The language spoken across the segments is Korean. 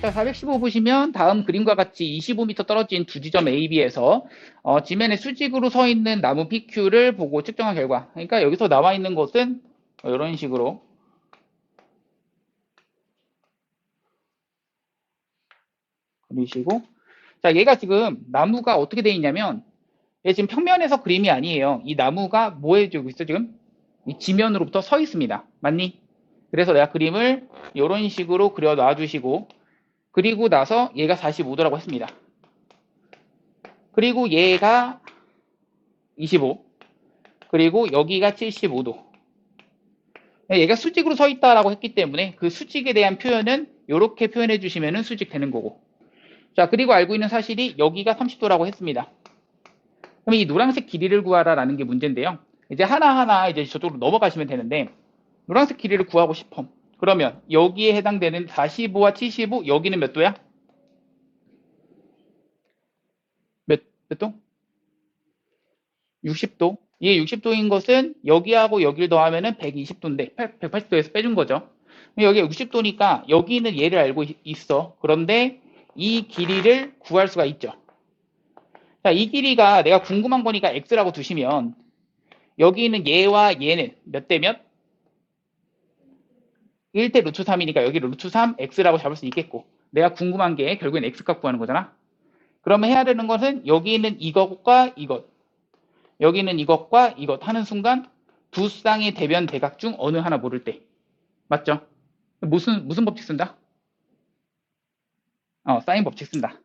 자, 415 보시면 다음 그림과 같이 25m 떨어진 두 지점 A, B에서 지면에 수직으로 서 있는 나무 PQ를 보고 측정한 결과. 그러니까 여기서 나와 있는 것은 이런 식으로 그리시고, 자, 얘가 지금 나무가 어떻게 돼 있냐면 얘 지금 평면에서 그림이 아니에요. 이 나무가 뭐 해주고 있어 지금? 이 지면으로부터 서 있습니다. 맞니? 그래서 내가 그림을 이런 식으로 그려 놔주시고, 그리고 나서 얘가 45도라고 했습니다. 그리고 얘가 25, 그리고 여기가 75도. 얘가 수직으로 서 있다라고 했기 때문에 그 수직에 대한 표현은 이렇게 표현해 주시면 수직 되는 거고. 자, 그리고 알고 있는 사실이 여기가 30도라고 했습니다. 그럼 이 노란색 길이를 구하라라는 게 문제인데요. 이제 하나하나 이제 저쪽으로 넘어가시면 되는데, 노란색 길이를 구하고 싶어. 그러면 여기에 해당되는 45와 75, 여기는 몇 도야? 몇 도? 60도. 이게 60도인 것은 여기하고 여기를 더하면은 120도인데 180도에서 빼준 거죠. 여기가 60도니까 여기는 얘를 알고 있어. 그런데 이 길이를 구할 수가 있죠. 자, 이 길이가 내가 궁금한 거니까 x라고 두시면 여기는 얘와 얘는 몇 대 몇? 1대 루트 3이니까 여기를 루트 3 x라고 잡을 수 있겠고, 내가 궁금한 게 결국엔 x값 구하는 거잖아. 그러면 해야 되는 것은 여기는 이것과 이것, 여기는 이것과 이것 하는 순간 두 쌍의 대변 대각 중 어느 하나 모를 때. 맞죠? 무슨 법칙 쓴다? 사인 법칙 쓴다.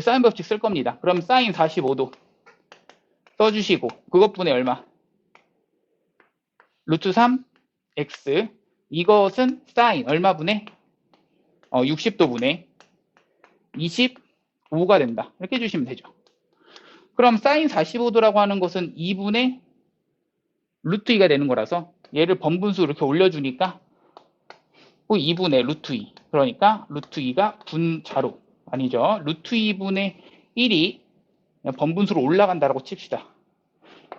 사인 법칙 쓸 겁니다. 그럼 사인 45도 써주시고, 그것분의 얼마? 루트 3 x. 이것은 사인 얼마분의? 60도분의 25가 된다. 이렇게 해주시면 되죠. 그럼 사인 45도라고 하는 것은 2분의 루트 2가 되는 거라서 얘를 번분수 이렇게 올려주니까 2분의 루트 2. 그러니까 루트 2가 분자로, 아니죠. 루트 2분의 1이 번분수로 올라간다라고 칩시다.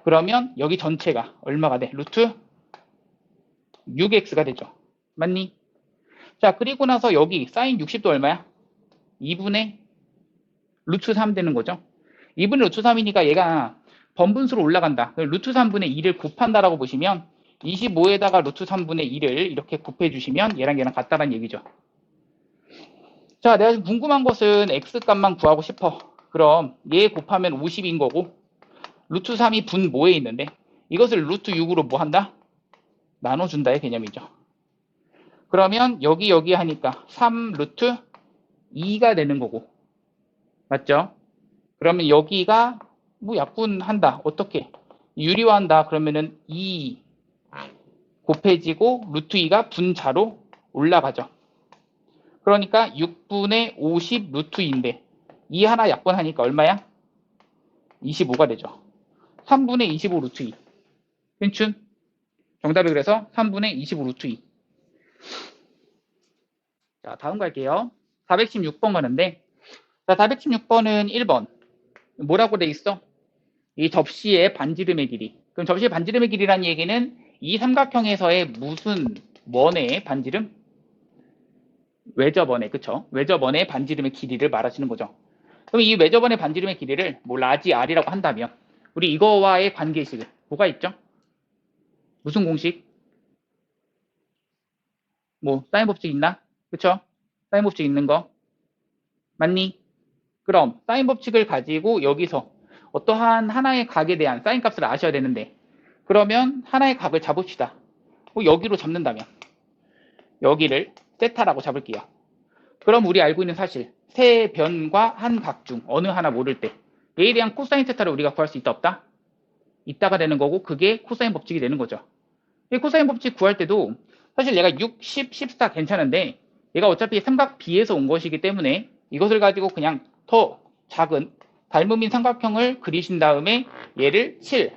그러면 여기 전체가 얼마가 돼? 루트 6x가 되죠. 맞니? 자, 그리고 나서 여기 사인 60도 얼마야? 2분의 루트 3 되는 거죠. 2분의 루트 3이니까 얘가 번분수로 올라간다. 루트 3분의 2를 곱한다라고 보시면 25에다가 루트 3분의 2를 이렇게 곱해주시면 얘랑 같다는 얘기죠. 자, 내가 지금 궁금한 것은 x값만 구하고 싶어. 그럼 얘 곱하면 50인 거고, 루트 3이 분 뭐에 있는데, 이것을 루트 6으로 뭐 한다? 나눠준다의 개념이죠. 그러면 여기 하니까 3 루트 2가 되는 거고, 맞죠? 그러면 여기가 뭐 약분한다. 어떻게? 유리화한다. 그러면은 2 곱해지고 루트 2가 분자로 올라가죠. 그러니까 6분의 50 루트 2인데 2 하나 약분하니까 얼마야? 25가 되죠. 3분의 25 루트 2. 괜춘? 정답이 그래서 3분의 25 루트 2. 자, 다음 갈게요. 416번 가는데, 자, 416번은 1번. 뭐라고 돼 있어? 이 접시의 반지름의 길이. 그럼 접시의 반지름의 길이라는 얘기는 이 삼각형에서의 무슨 원의 반지름? 외접원의, 그쵸? 외접원의 반지름의 길이를 말하시는 거죠. 그럼 이 외접원의 반지름의 길이를 뭐 라지 R이라고 한다면 우리 이거와의 관계식은 뭐가 있죠? 무슨 공식? 뭐 사인 법칙 있나? 그쵸? 사인 법칙 있는 거 맞니? 그럼 사인 법칙을 가지고 여기서 어떠한 하나의 각에 대한 사인 값을 아셔야 되는데, 그러면 하나의 각을 잡읍시다. 뭐 여기로 잡는다면 여기를 세타라고 잡을게요. 그럼 우리 알고 있는 사실, 세 변과 한 각 중 어느 하나 모를 때 얘에 대한 코사인 세타를 우리가 구할 수 있다 없다? 있다가 되는 거고, 그게 코사인 법칙이 되는 거죠. 이 코사인 법칙 구할 때도 사실 얘가 6, 10, 14 괜찮은데 얘가 어차피 삼각 B에서 온 것이기 때문에 이것을 가지고 그냥 더 작은 닮음인 삼각형을 그리신 다음에 얘를 7,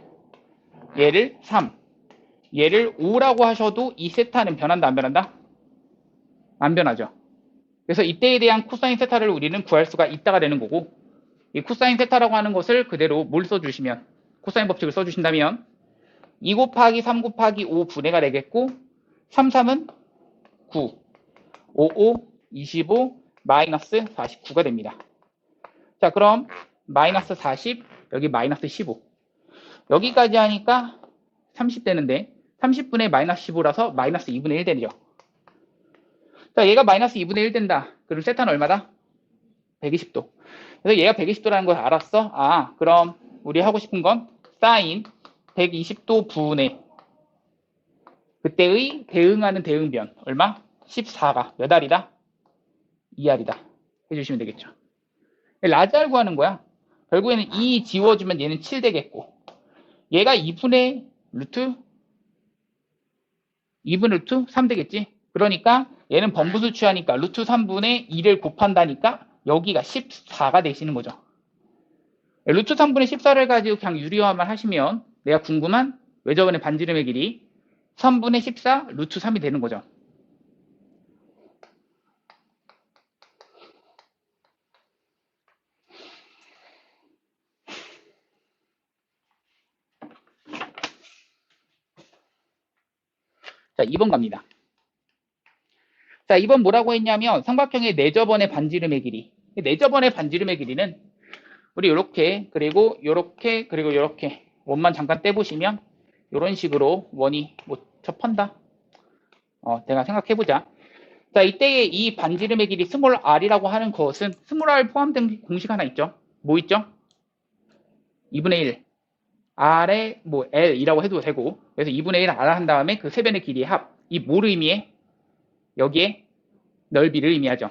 얘를 3, 얘를 5라고 하셔도 이 세타는 변한다 안 변한다? 안 변하죠. 그래서 이때에 대한 코사인 세타를 우리는 구할 수가 있다가 되는 거고, 이 코사인 세타라고 하는 것을 그대로 뭘 써주시면, 코사인 법칙을 써주신다면 2 곱하기 3 곱하기 5 분해가 되겠고, 3, 3은 9, 5, 5, 25, 마이너스 49가 됩니다. 자, 그럼 마이너스 40, 여기 마이너스 15. 여기까지 하니까 30 되는데 30분의 마이너스 15라서 마이너스 2분의 1 되죠. 자, 얘가 마이너스 2분의 1 된다. 그럼 세타는 얼마다? 120도. 그래서 얘가 120도라는 걸 알았어. 아, 그럼 우리 하고 싶은 건 사인 120도 분의 그때의 대응하는 대응변 얼마? 14가 몇 알이다? 2알이다. 해주시면 되겠죠. 라지알 구하는 거야. 결국에는 2 지워주면 얘는 7 되겠고 얘가 2분의 루트 3 되겠지. 그러니까 얘는 범분수 취하니까 루트 3분의 2를 곱한다니까 여기가 14가 되시는 거죠. 루트 3분의 14를 가지고 그냥 유리화만 하시면 내가 궁금한 외접원의 반지름의 길이 3분의 14 루트 3이 되는 거죠. 자, 2번 갑니다. 자, 2번 뭐라고 했냐면 삼각형의 내접원의 반지름의 길이. 내접원의 반지름의 길이는 우리 요렇게 그리고 요렇게 그리고 요렇게 원만 잠깐 떼보시면 이런 식으로 원이 뭐 접한다. 내가 생각해보자. 자, 이때의 이 반지름의 길이 스몰 r이라고 하는 것은 스몰 r 포함된 공식 하나 있죠. 뭐 있죠? 2분의 1 r에 뭐 l이라고 해도 되고 그래서 2분의 1 r 한 다음에 그 세 변의 길이의 합. 이 뭐를 의미해? 여기에 넓이를 의미하죠.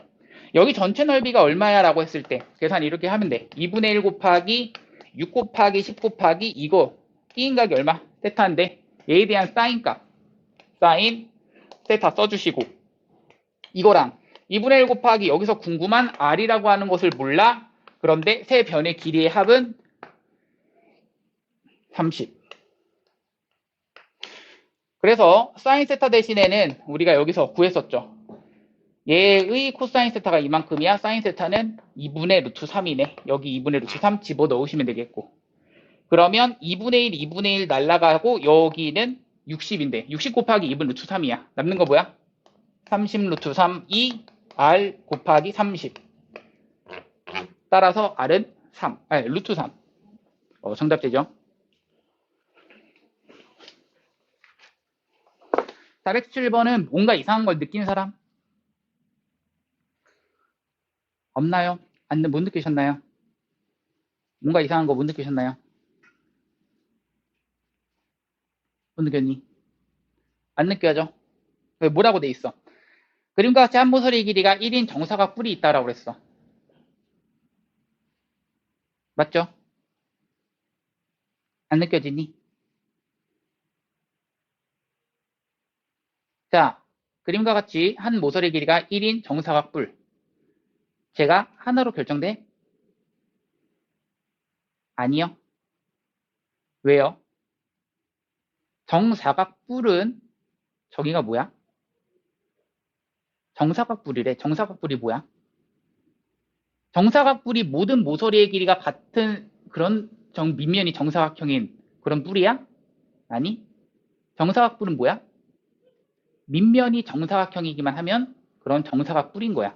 여기 전체 넓이가 얼마야 라고 했을 때 계산 이렇게 하면 돼. 2분의 1 곱하기 6 곱하기 10 곱하기 이거 끼인각이 얼마? 세타인데 얘에 대한 사인값 사인 세타 써주시고 이거랑 2분의 1 곱하기 여기서 궁금한 r이라고 하는 것을 몰라. 그런데 세 변의 길이의 합은 30. 그래서 사인 세타 대신에는 우리가 여기서 구했었죠. 얘의 코사인 세타가 이만큼이야. 사인 세타는 2분의 루트 3이네. 여기 2분의 루트 3 집어넣으시면 되겠고. 그러면 2분의 1, 2분의 1 날라가고 여기는 60인데 60 곱하기 2분 루트 3이야. 남는 거 뭐야? 30 루트 3, 2, r 곱하기 30. 따라서 r은 3, 아니 루트 3. 정답되죠? 407번은 뭔가 이상한 걸 느낀 사람? 없나요? 못 느끼셨나요? 뭔가 이상한 거 못 느끼셨나요? 못 느꼈니? 안 느껴져? 왜 뭐라고 돼 있어? 그림과 같이 한 모서리의 길이가 1인 정사각 뿔이 있다라고 그랬어. 맞죠? 안 느껴지니? 자, 그림과 같이 한 모서리의 길이가 1인 정사각 뿔. 제가 하나로 결정돼? 아니요. 왜요? 정사각 뿔은 저기가 뭐야? 정사각 뿔이래. 정사각 뿔이 뭐야? 정사각 뿔이 모든 모서리의 길이가 같은 그런 밑면이 정사각형인 그런 뿔이야? 아니. 정사각 뿔은 뭐야? 밑면이 정사각형이기만 하면 그런 정사각 뿔인 거야.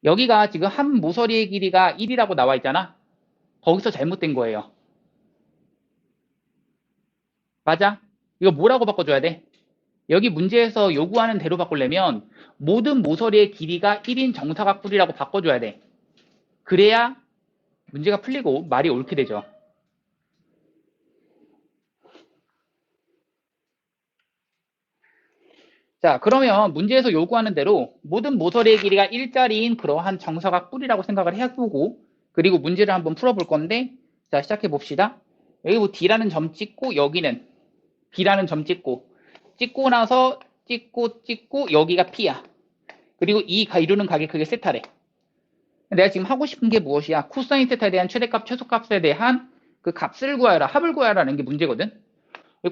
여기가 지금 한 모서리의 길이가 1이라고 나와 있잖아. 거기서 잘못된 거예요. 맞아? 이거 뭐라고 바꿔줘야 돼? 여기 문제에서 요구하는 대로 바꾸려면 모든 모서리의 길이가 1인 정사각뿔이라고 바꿔줘야 돼. 그래야 문제가 풀리고 말이 옳게 되죠. 자, 그러면 문제에서 요구하는 대로 모든 모서리의 길이가 1짜리인 그러한 정사각뿔이라고 생각을 해보고 그리고 문제를 한번 풀어볼 건데 자, 시작해 봅시다. 여기 뭐 D라는 점 찍고 여기는 B라는 점 찍고 나서 찍고 여기가 P야. 그리고 이 이루는 각의 크기 세타래. 내가 지금 하고 싶은 게 무엇이야? 코사인 세타에 대한 최대값, 최소값에 대한 그 값을 구하여라, 합을 구하여라는 게 문제거든.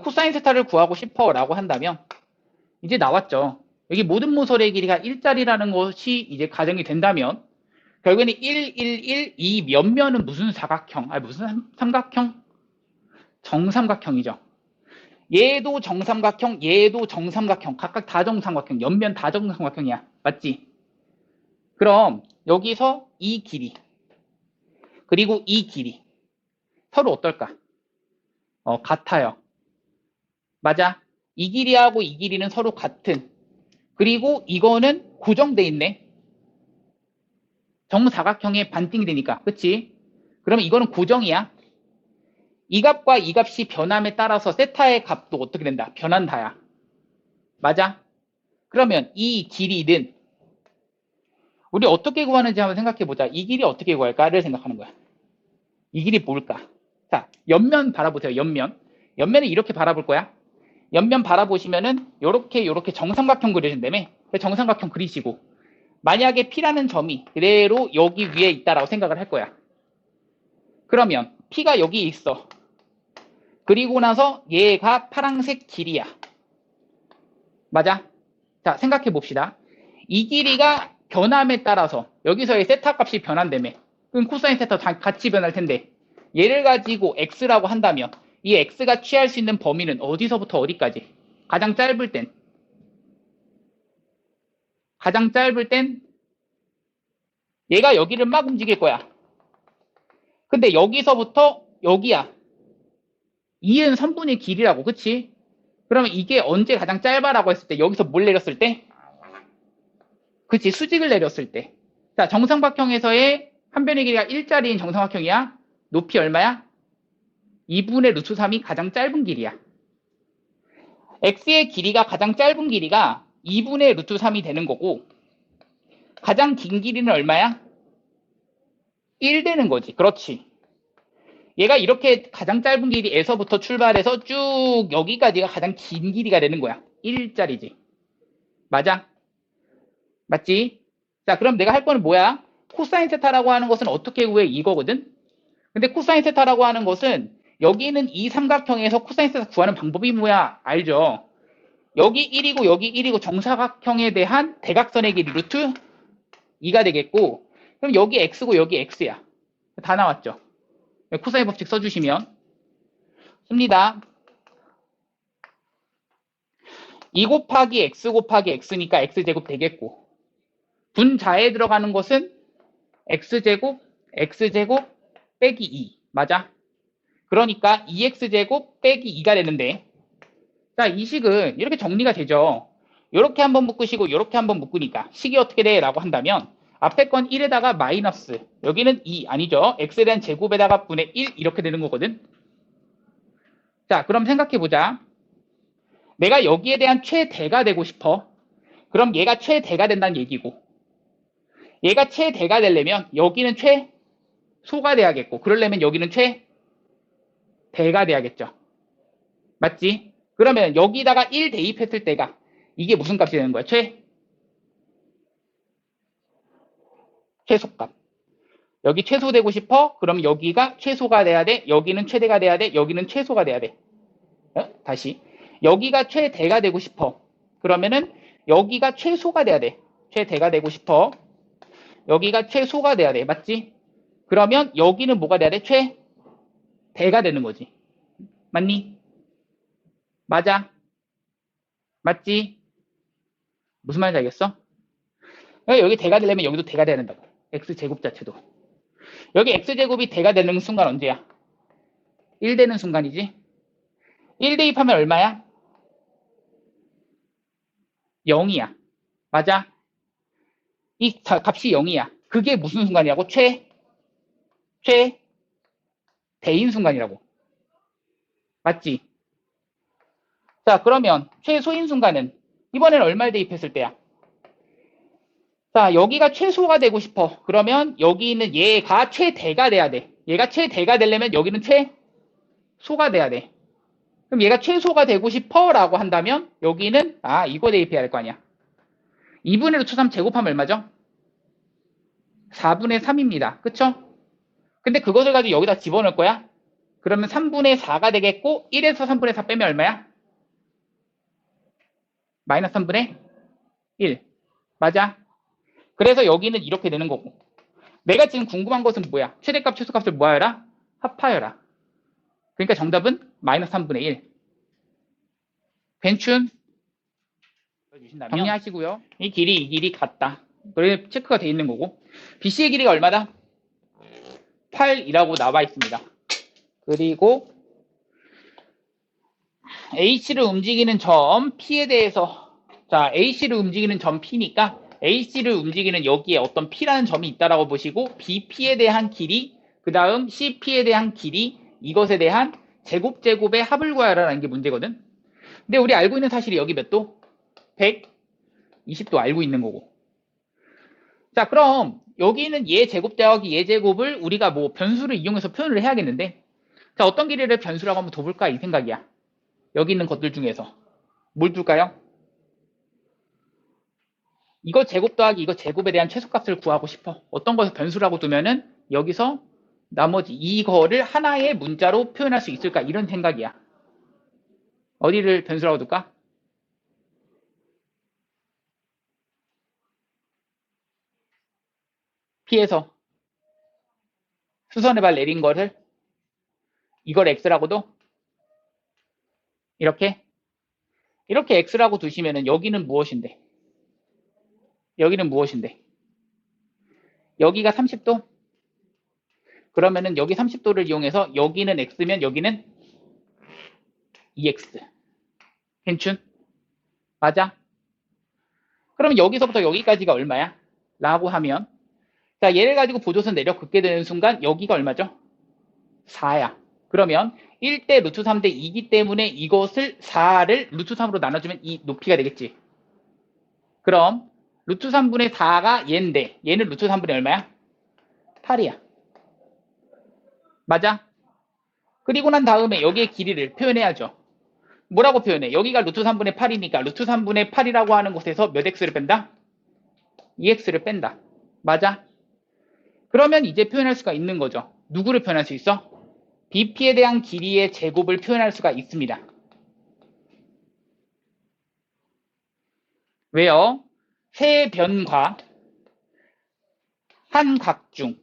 코사인 세타를 구하고 싶어 라고 한다면 이제 나왔죠. 여기 모든 모서리의 길이가 1짜리라는 것이 이제 가정이 된다면 결국에는 1, 1, 1, 이 면면은 무슨 사각형? 무슨 삼각형? 정삼각형이죠. 얘도 정삼각형, 얘도 정삼각형. 각각 다 정삼각형. 옆면 다 정삼각형이야. 맞지? 그럼 여기서 이 길이 그리고 이 길이 서로 어떨까? 같아요. 맞아. 이 길이하고 이 길이는 서로 같은. 그리고 이거는 고정돼 있네. 정사각형에 반띵이 되니까. 그치? 그러면 이거는 고정이야. 이 값과 이 값이 변함에 따라서 세타의 값도 어떻게 된다? 변한다야. 맞아? 그러면 이 길이는 우리 어떻게 구하는지 한번 생각해보자. 이 길이 어떻게 구할까를 생각하는 거야. 이 길이 뭘까? 자, 옆면 바라보세요. 옆면. 옆면을 이렇게 바라볼 거야. 옆면 바라보시면은 요렇게 정삼각형 그려진다며. 정삼각형 그리시고 만약에 P라는 점이 그대로 여기 위에 있다라고 생각을 할 거야. 그러면 P가 여기 있어. 그리고 나서 얘가 파란색 길이야. 맞아? 자, 생각해 봅시다. 이 길이가 변함에 따라서 여기서의 세타 값이 변한다며. 그럼 코사인 세타 같이 변할 텐데 얘를 가지고 x라고 한다면 이 x가 취할 수 있는 범위는 어디서부터 어디까지? 가장 짧을 땐 얘가 여기를 막 움직일 거야. 근데 여기서부터 여기야. 2은 3분의 길이라고, 그치? 그러면 이게 언제 가장 짧아라고 했을 때 여기서 뭘 내렸을 때? 그치, 수직을 내렸을 때. 자, 정삼각형에서의 한 변의 길이가 1짜리인 정삼각형이야. 높이 얼마야? 2분의 루트 3이 가장 짧은 길이야. x의 길이가 가장 짧은 길이가 2분의 루트 3이 되는 거고 가장 긴 길이는 얼마야? 1 되는 거지. 그렇지. 얘가 이렇게 가장 짧은 길이에서부터 출발해서 쭉 여기까지가 가장 긴 길이가 되는 거야. 1짜리지. 맞아? 맞지? 자, 그럼 내가 할 거는 뭐야? 코사인 세타라고 하는 것은 어떻게 구해? 이거거든? 근데 코사인 세타라고 하는 것은 여기는 이 삼각형에서 코사인 세타 구하는 방법이 뭐야? 알죠? 여기 1이고 여기 1이고 정사각형에 대한 대각선의 길이 루트 2가 되겠고 그럼 여기 x고 여기 x야. 다 나왔죠? 코사인 법칙 써주시면 씁니다. 2 곱하기 x 곱하기 x니까 x제곱 되겠고 분자에 들어가는 것은 x제곱 빼기 2 맞아? 그러니까 2x제곱 빼기 2가 되는데 자, 이 식은 이렇게 정리가 되죠. 이렇게 한번 묶으시고 이렇게 한번 묶으니까 식이 어떻게 돼? 라고 한다면 앞에 건 1에다가 마이너스 여기는 2 아니죠? x에 대한 제곱에다가 분의 1 이렇게 되는 거거든. 자, 그럼 생각해보자. 내가 여기에 대한 최대가 되고 싶어. 그럼 얘가 최대가 된다는 얘기고 얘가 최대가 되려면 여기는 최소가 돼야겠고 그러려면 여기는 최대가 돼야겠죠. 맞지? 그러면 여기다가 1 대입했을 때가 이게 무슨 값이 되는 거야? 최소값. 여기 최소 되고 싶어? 그럼 여기가 최소가 돼야 돼. 여기는 최대가 돼야 돼. 여기는 최소가 돼야 돼. 다시. 여기가 최대가 되고 싶어. 그러면은 여기가 최소가 돼야 돼. 최대가 되고 싶어. 여기가 최소가 돼야 돼. 맞지? 그러면 여기는 뭐가 돼야 돼? 최대가 되는 거지. 맞니? 맞아. 맞지? 무슨 말인지 알겠어? 여기 대가 되려면 여기도 대가 돼야 된다고. x제곱 자체도. 여기 x제곱이 대가 되는 순간 언제야? 1 되는 순간이지. 1 대입하면 얼마야? 0이야. 맞아? 이 값이 0이야. 그게 무슨 순간이라고? 최대인 순간이라고. 맞지? 자, 그러면 최소인 순간은 이번엔 얼마를 대입했을 때야? 자, 여기가 최소가 되고 싶어. 그러면 여기 있는 얘가 최대가 돼야 돼. 얘가 최대가 되려면 여기는 최소가 돼야 돼. 그럼 얘가 최소가 되고 싶어 라고 한다면 여기는 이거 대입해야 할 거 아니야. 2분의 루트 3 제곱하면 얼마죠? 4분의 3입니다. 그쵸? 근데 그것을 가지고 여기다 집어넣을 거야? 그러면 3분의 4가 되겠고 1에서 3분의 4 빼면 얼마야? 마이너스 3분의 1. 맞아? 그래서 여기는 이렇게 되는 거고 내가 지금 궁금한 것은 뭐야? 최대값, 최소값을 모아여라? 합하여라. 그러니까 정답은 마이너스 3분의 1. 괜춘? 정리하시고요. 이 길이 같다. 그래 체크가 돼 있는 거고. BC의 길이가 얼마다? 8이라고 나와 있습니다. 그리고 AC를 움직이는 점 P에 대해서, 자, AC를 움직이는 점 P니까 AC를 움직이는 여기에 어떤 P라는 점이 있다라고 보시고, BP에 대한 길이, 그 다음 CP에 대한 길이, 이것에 대한 제곱의 합을 구하라는 게 문제거든. 근데 우리 알고 있는 사실이 여기 몇 도? 120도 알고 있는 거고. 자, 그럼 여기는 얘 제곱 더하기 얘 제곱을 우리가 뭐 변수를 이용해서 표현을 해야겠는데, 자, 어떤 길이를 변수라고 한번 둬볼까 이 생각이야. 여기 있는 것들 중에서 뭘 둘까요? 이거 제곱 더하기 이거 제곱에 대한 최소값을 구하고 싶어. 어떤 것을 변수라고 두면은 여기서 나머지 이거를 하나의 문자로 표현할 수 있을까 이런 생각이야. 어디를 변수라고 둘까? P에서 수선의 발 내린 거를 이걸 X라고도 이렇게 X라고 두시면은 여기는 무엇인데? 여기는 무엇인데? 여기가 30도? 그러면은 여기 30도를 이용해서 여기는 X면 여기는 2X. 괜춘? 맞아? 그러면 여기서부터 여기까지가 얼마야? 라고 하면, 자, 얘를 가지고 보조선 내려 긋게 되는 순간 여기가 얼마죠? 4야. 그러면 1대 루트 3대 2기 때문에 이것을 4를 루트 3으로 나눠주면 이 높이가 되겠지. 그럼 루트 3분의 4가 얘인데 얘는 루트 3분의 얼마야? 8이야. 맞아? 그리고 난 다음에 여기의 길이를 표현해야죠. 뭐라고 표현해? 여기가 루트 3분의 8이니까 루트 3분의 8이라고 하는 곳에서 몇 x를 뺀다? 2x를 뺀다. 맞아? 그러면 이제 표현할 수가 있는 거죠. 누구를 표현할 수 있어? BP에 대한 길이의 제곱을 표현할 수가 있습니다. 왜요? 세 변과 한 각 중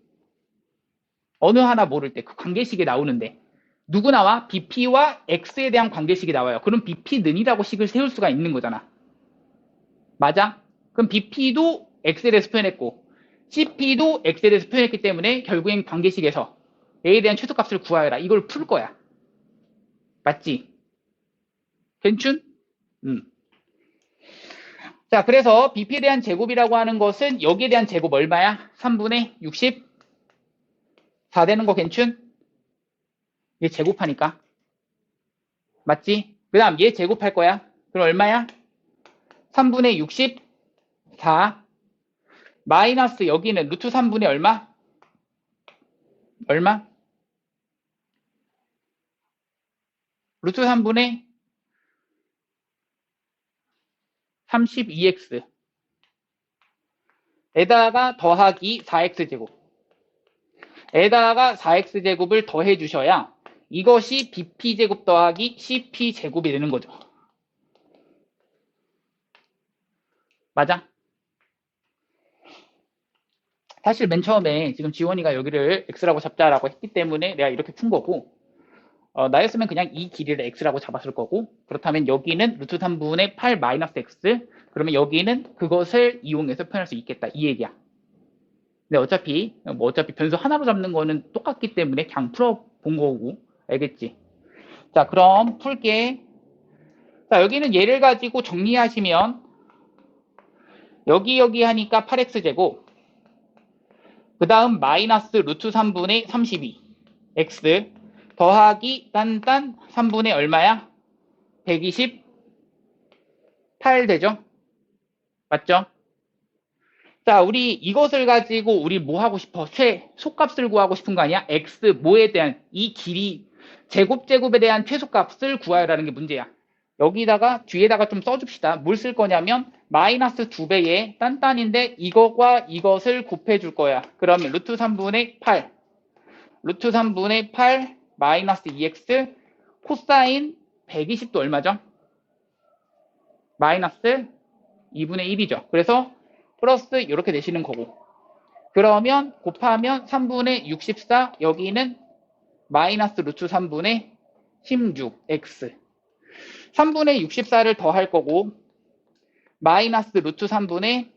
어느 하나 모를 때 그 관계식이 나오는데 누구 나와? BP와 X에 대한 관계식이 나와요. 그럼 BP는이라고 식을 세울 수가 있는 거잖아. 맞아? 그럼 BP도 X에 대해서 표현했고 CP도 X에 대해서 표현했기 때문에 결국엔 관계식에서 A에 대한 최소값을 구하여라. 이걸 풀 거야. 맞지? 괜춘? 자, 그래서 BP에 대한 제곱이라고 하는 것은 여기에 대한 제곱 얼마야? 3분의 64 되는 거 괜춘? 얘 제곱하니까. 맞지? 그 다음 얘 제곱할 거야. 그럼 얼마야? 3분의 64 마이너스 여기는 루트 3분의 얼마? 얼마? 루트 3분의 32x 에다가 더하기 4x제곱 에다가 4x제곱을 더해 주셔야 이것이 bp제곱 더하기 cp제곱이 되는 거죠. 맞아? 사실 맨 처음에 지금 지원이가 여기를 x라고 잡자라고 했기 때문에 내가 이렇게 푼 거고, 나였으면 그냥 이 길이를 x라고 잡았을 거고, 그렇다면 여기는 루트 3분의 8 마이너스 x, 그러면 여기는 그것을 이용해서 표현할 수 있겠다 이 얘기야. 근데 어차피 변수 하나로 잡는 거는 똑같기 때문에 그냥 풀어본 거고, 알겠지? 자, 그럼 풀게. 자, 여기는 얘를 가지고 정리하시면 여기 하니까 8x제곱, 그 다음 마이너스 루트 3분의 32 x 더하기 딴딴 3분의 얼마야? 128 되죠? 맞죠? 자, 우리 이것을 가지고 우리 뭐 하고 싶어? 최소값을 구하고 싶은 거 아니야? x 뭐에 대한 이 길이 제곱에 대한 최소값을 구하라는 게 문제야. 여기다가 뒤에다가 좀 써줍시다. 뭘 쓸 거냐면 마이너스 2배의 딴딴인데 이것과 이것을 곱해 줄 거야. 그러면 루트 3분의 8 루트 3분의 8 마이너스 2x 코사인 120도 얼마죠? 마이너스 2분의 1이죠. 그래서 플러스 이렇게 되시는 거고, 그러면 곱하면 3분의 64 여기는 마이너스 루트 3분의 16x 3분의 64를 더할 거고 마이너스 루트 3분의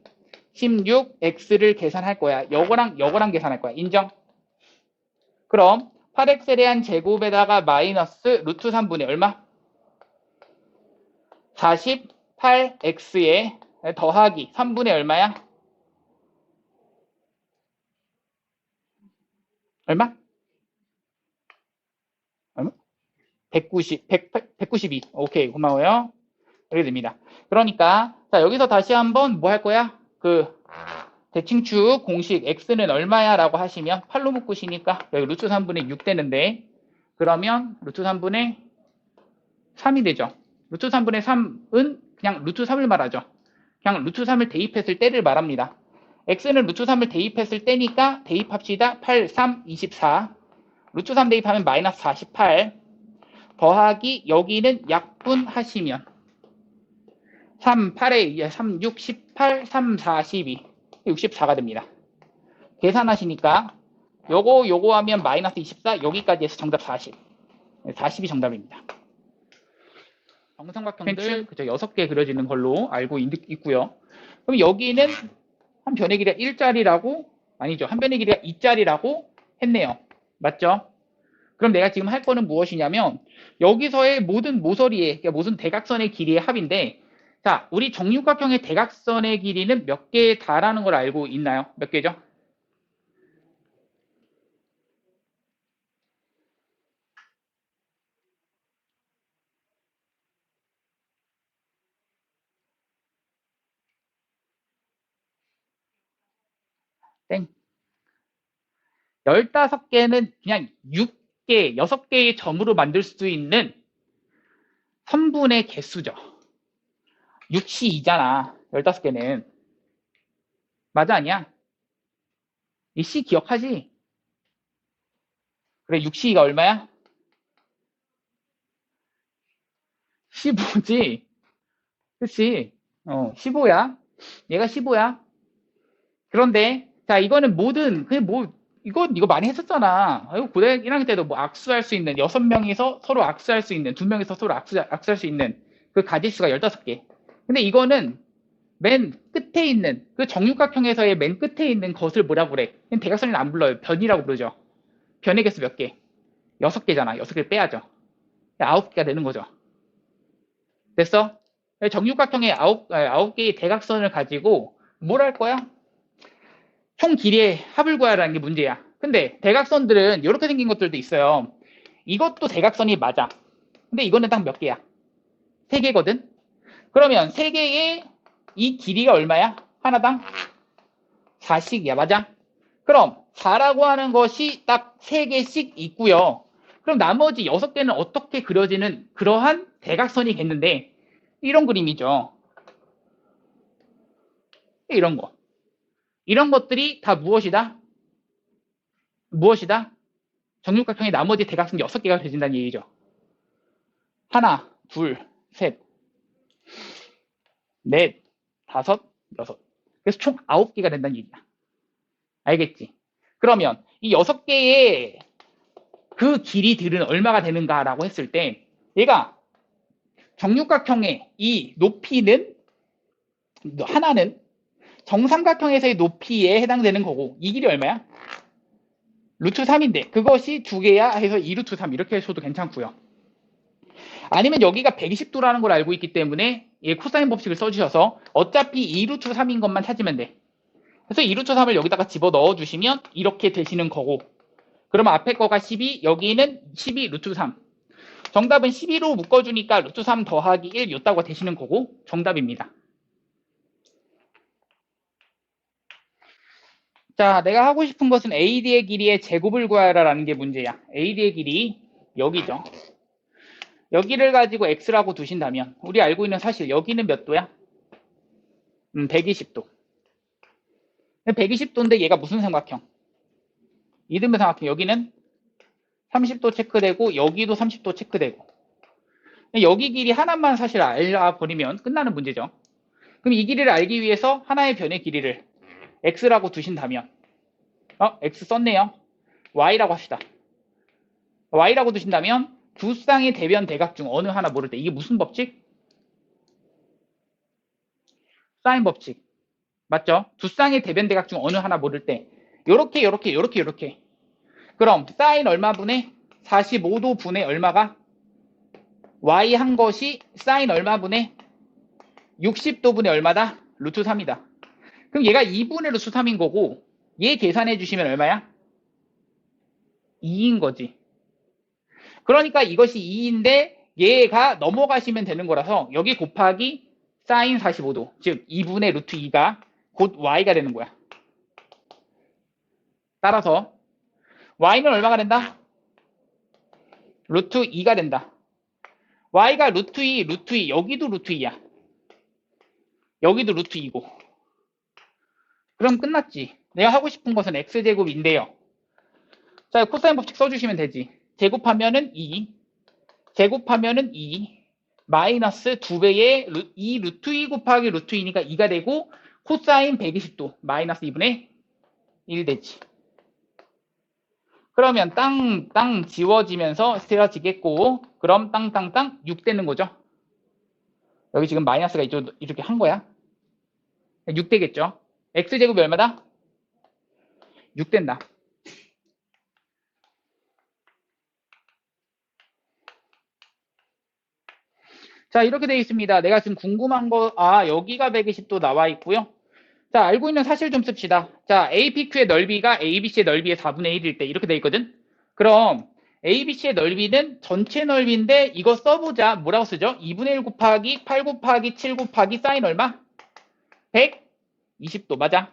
16x를 계산할 거야. 요거랑 계산할 거야. 인정? 그럼 8x에 대한 제곱에다가 마이너스 루트 3분의 얼마? 48x에 더하기 3분의 얼마야? 얼마? 얼마? 192. 오케이, 고마워요. 이렇게 됩니다. 그러니까 자 여기서 다시 한번 뭐 할 거야? 그 대칭축 공식 x는 얼마야? 라고 하시면 8로 묶으시니까 여기 루트 3분의 6 되는데 그러면 루트 3분의 3이 되죠. 루트 3분의 3은 그냥 루트 3을 말하죠. 그냥 루트 3을 대입했을 때를 말합니다. x는 루트 3을 대입했을 때니까 대입합시다. 8, 3, 24. 루트 3 대입하면 마이너스 48 더하기 여기는 약분하시면 3, 8에 3, 6, 18, 3, 4, 12 64가 됩니다. 계산하시니까 요거 하면 마이너스 24 여기까지 해서 정답 40 40이 정답입니다. 정삼각형들 그죠 6개 그려지는 걸로 알고 있고요. 그럼 여기는 한 변의 길이가 1짜리라고 아니죠. 한 변의 길이가 2짜리라고 했네요. 맞죠? 그럼 내가 지금 할 거는 무엇이냐면 여기서의 모든 모서리의 그러니까 모든 대각선의 길이의 합인데 자, 우리 정육각형의 대각선의 길이는 몇 개다라는 걸 알고 있나요? 몇 개죠? 땡. 15개는 그냥 6개, 6개의 점으로 만들 수 있는 선분의 개수죠. 6이 2잖아. 15개는. 맞아, 아니야? 이 C 기억하지? 그래, 6C가 얼마야? 15지? 그치? 15야. 얘가 15야. 그런데, 자, 이거는 그냥 이거 많이 했었잖아. 이거 고대 1학년 때도 뭐 악수할 수 있는, 6명이서 서로 악수할 수 있는, 2명이서 서로 악수할 수 있는 그 가지수가 15개. 근데 이거는 맨 끝에 있는, 그 정육각형에서의 맨 끝에 있는 것을 뭐라고 그래? 대각선이는 안 불러요. 변이라고 부르죠. 변의 개수 몇 개? 6개잖아. 6개 빼야죠. 9개가 되는 거죠. 됐어? 정육각형의 9개의 대각선을 가지고 뭘 할 거야? 총 길이의 합을 구하라는 게 문제야. 근데 대각선들은 이렇게 생긴 것들도 있어요. 이것도 대각선이 맞아. 근데 이거는 딱 몇 개야? 3개거든? 그러면 3개의 이 길이가 얼마야? 하나당 4씩이야. 맞아? 그럼 4라고 하는 것이 딱 3개씩 있고요. 그럼 나머지 6개는 어떻게 그려지는 그러한 대각선이겠는데 이런 그림이죠. 이런 거. 이런 것들이 다 무엇이다? 무엇이다? 정육각형의 나머지 대각선 6개가 되진다는 얘기죠. 하나, 둘, 셋, 넷, 다섯, 여섯. 그래서 총 9개가 된다는 얘기야. 알겠지? 그러면 이 6개의 그 길이들은 얼마가 되는가라고 했을 때 얘가 정육각형의 이 높이는 하나는 정삼각형에서의 높이에 해당되는 거고 이 길이 얼마야? 루트 3인데 그것이 2개야 해서 2루트 3 이렇게 해서도 괜찮고요. 아니면 여기가 120도라는 걸 알고 있기 때문에 코사인 법칙을 써주셔서 어차피 2루트 3인 것만 찾으면 돼. 그래서 2루트 3을 여기다가 집어 넣어주시면 이렇게 되시는 거고 그러면 앞에 거가 12 여기는 12 루트 3 정답은 12로 묶어주니까 루트 3 더하기 1 요따가 되시는 거고 정답입니다. 자, 내가 하고 싶은 것은 AD의 길이의 제곱을 구하라라는 게 문제야. AD의 길이 여기죠. 여기를 가지고 X라고 두신다면 우리 알고 있는 사실 여기는 몇 도야? 120도. 120도인데 얘가 무슨 삼각형? 이등변 삼각형. 여기는 30도 체크되고 여기도 30도 체크되고 여기 길이 하나만 사실 알아버리면 끝나는 문제죠. 그럼 이 길이를 알기 위해서 하나의 변의 길이를 X라고 두신다면 X 썼네요. Y라고 합시다. Y라고 두신다면 두 쌍의 대변 대각 중 어느 하나 모를 때 이게 무슨 법칙? 사인 법칙. 맞죠? 두 쌍의 대변 대각 중 어느 하나 모를 때 요렇게 요렇게 요렇게 요렇게. 그럼 사인 얼마분의 45도 분의 얼마가 y 한 것이 사인 얼마분의 60도 분의 얼마다? 루트 3이다. 그럼 얘가 2분의 루트 3인 거고 얘 계산해 주시면 얼마야? 2인 거지. 그러니까 이것이 2인데 얘가 넘어가시면 되는 거라서 여기 곱하기 사인 45도 즉 2분의 루트 2가 곧 y가 되는 거야. 따라서 y는 얼마가 된다? 루트 2가 된다. y가 루트 2, 루트 2 여기도 루트 2야. 여기도 루트 2고 그럼 끝났지. 내가 하고 싶은 것은 x제곱인데요. 자, 코사인 법칙 써주시면 되지. 제곱하면은 2, 제곱하면은 2, 마이너스 2배의 2 루트 2 곱하기 루트 2니까 2가 되고 코사인 120도 마이너스 2분의 1 되지. 그러면 땅 지워지면서 스테라지겠고 그럼 땅 6 되는 거죠. 여기 지금 마이너스가 이렇게 한 거야. 6 되겠죠. x제곱이 얼마다? 6 된다. 자, 이렇게 되어 있습니다. 내가 지금 궁금한 거, 여기가 120도 나와 있고요. 자, 알고 있는 사실 좀 씁시다. 자, APQ의 넓이가 ABC의 넓이의 4분의 1일 때 이렇게 되어 있거든. 그럼 ABC의 넓이는 전체 넓이인데 이거 써보자. 뭐라고 쓰죠? 2분의 1 곱하기 8 곱하기 7 곱하기 사인 얼마? 120도 맞아.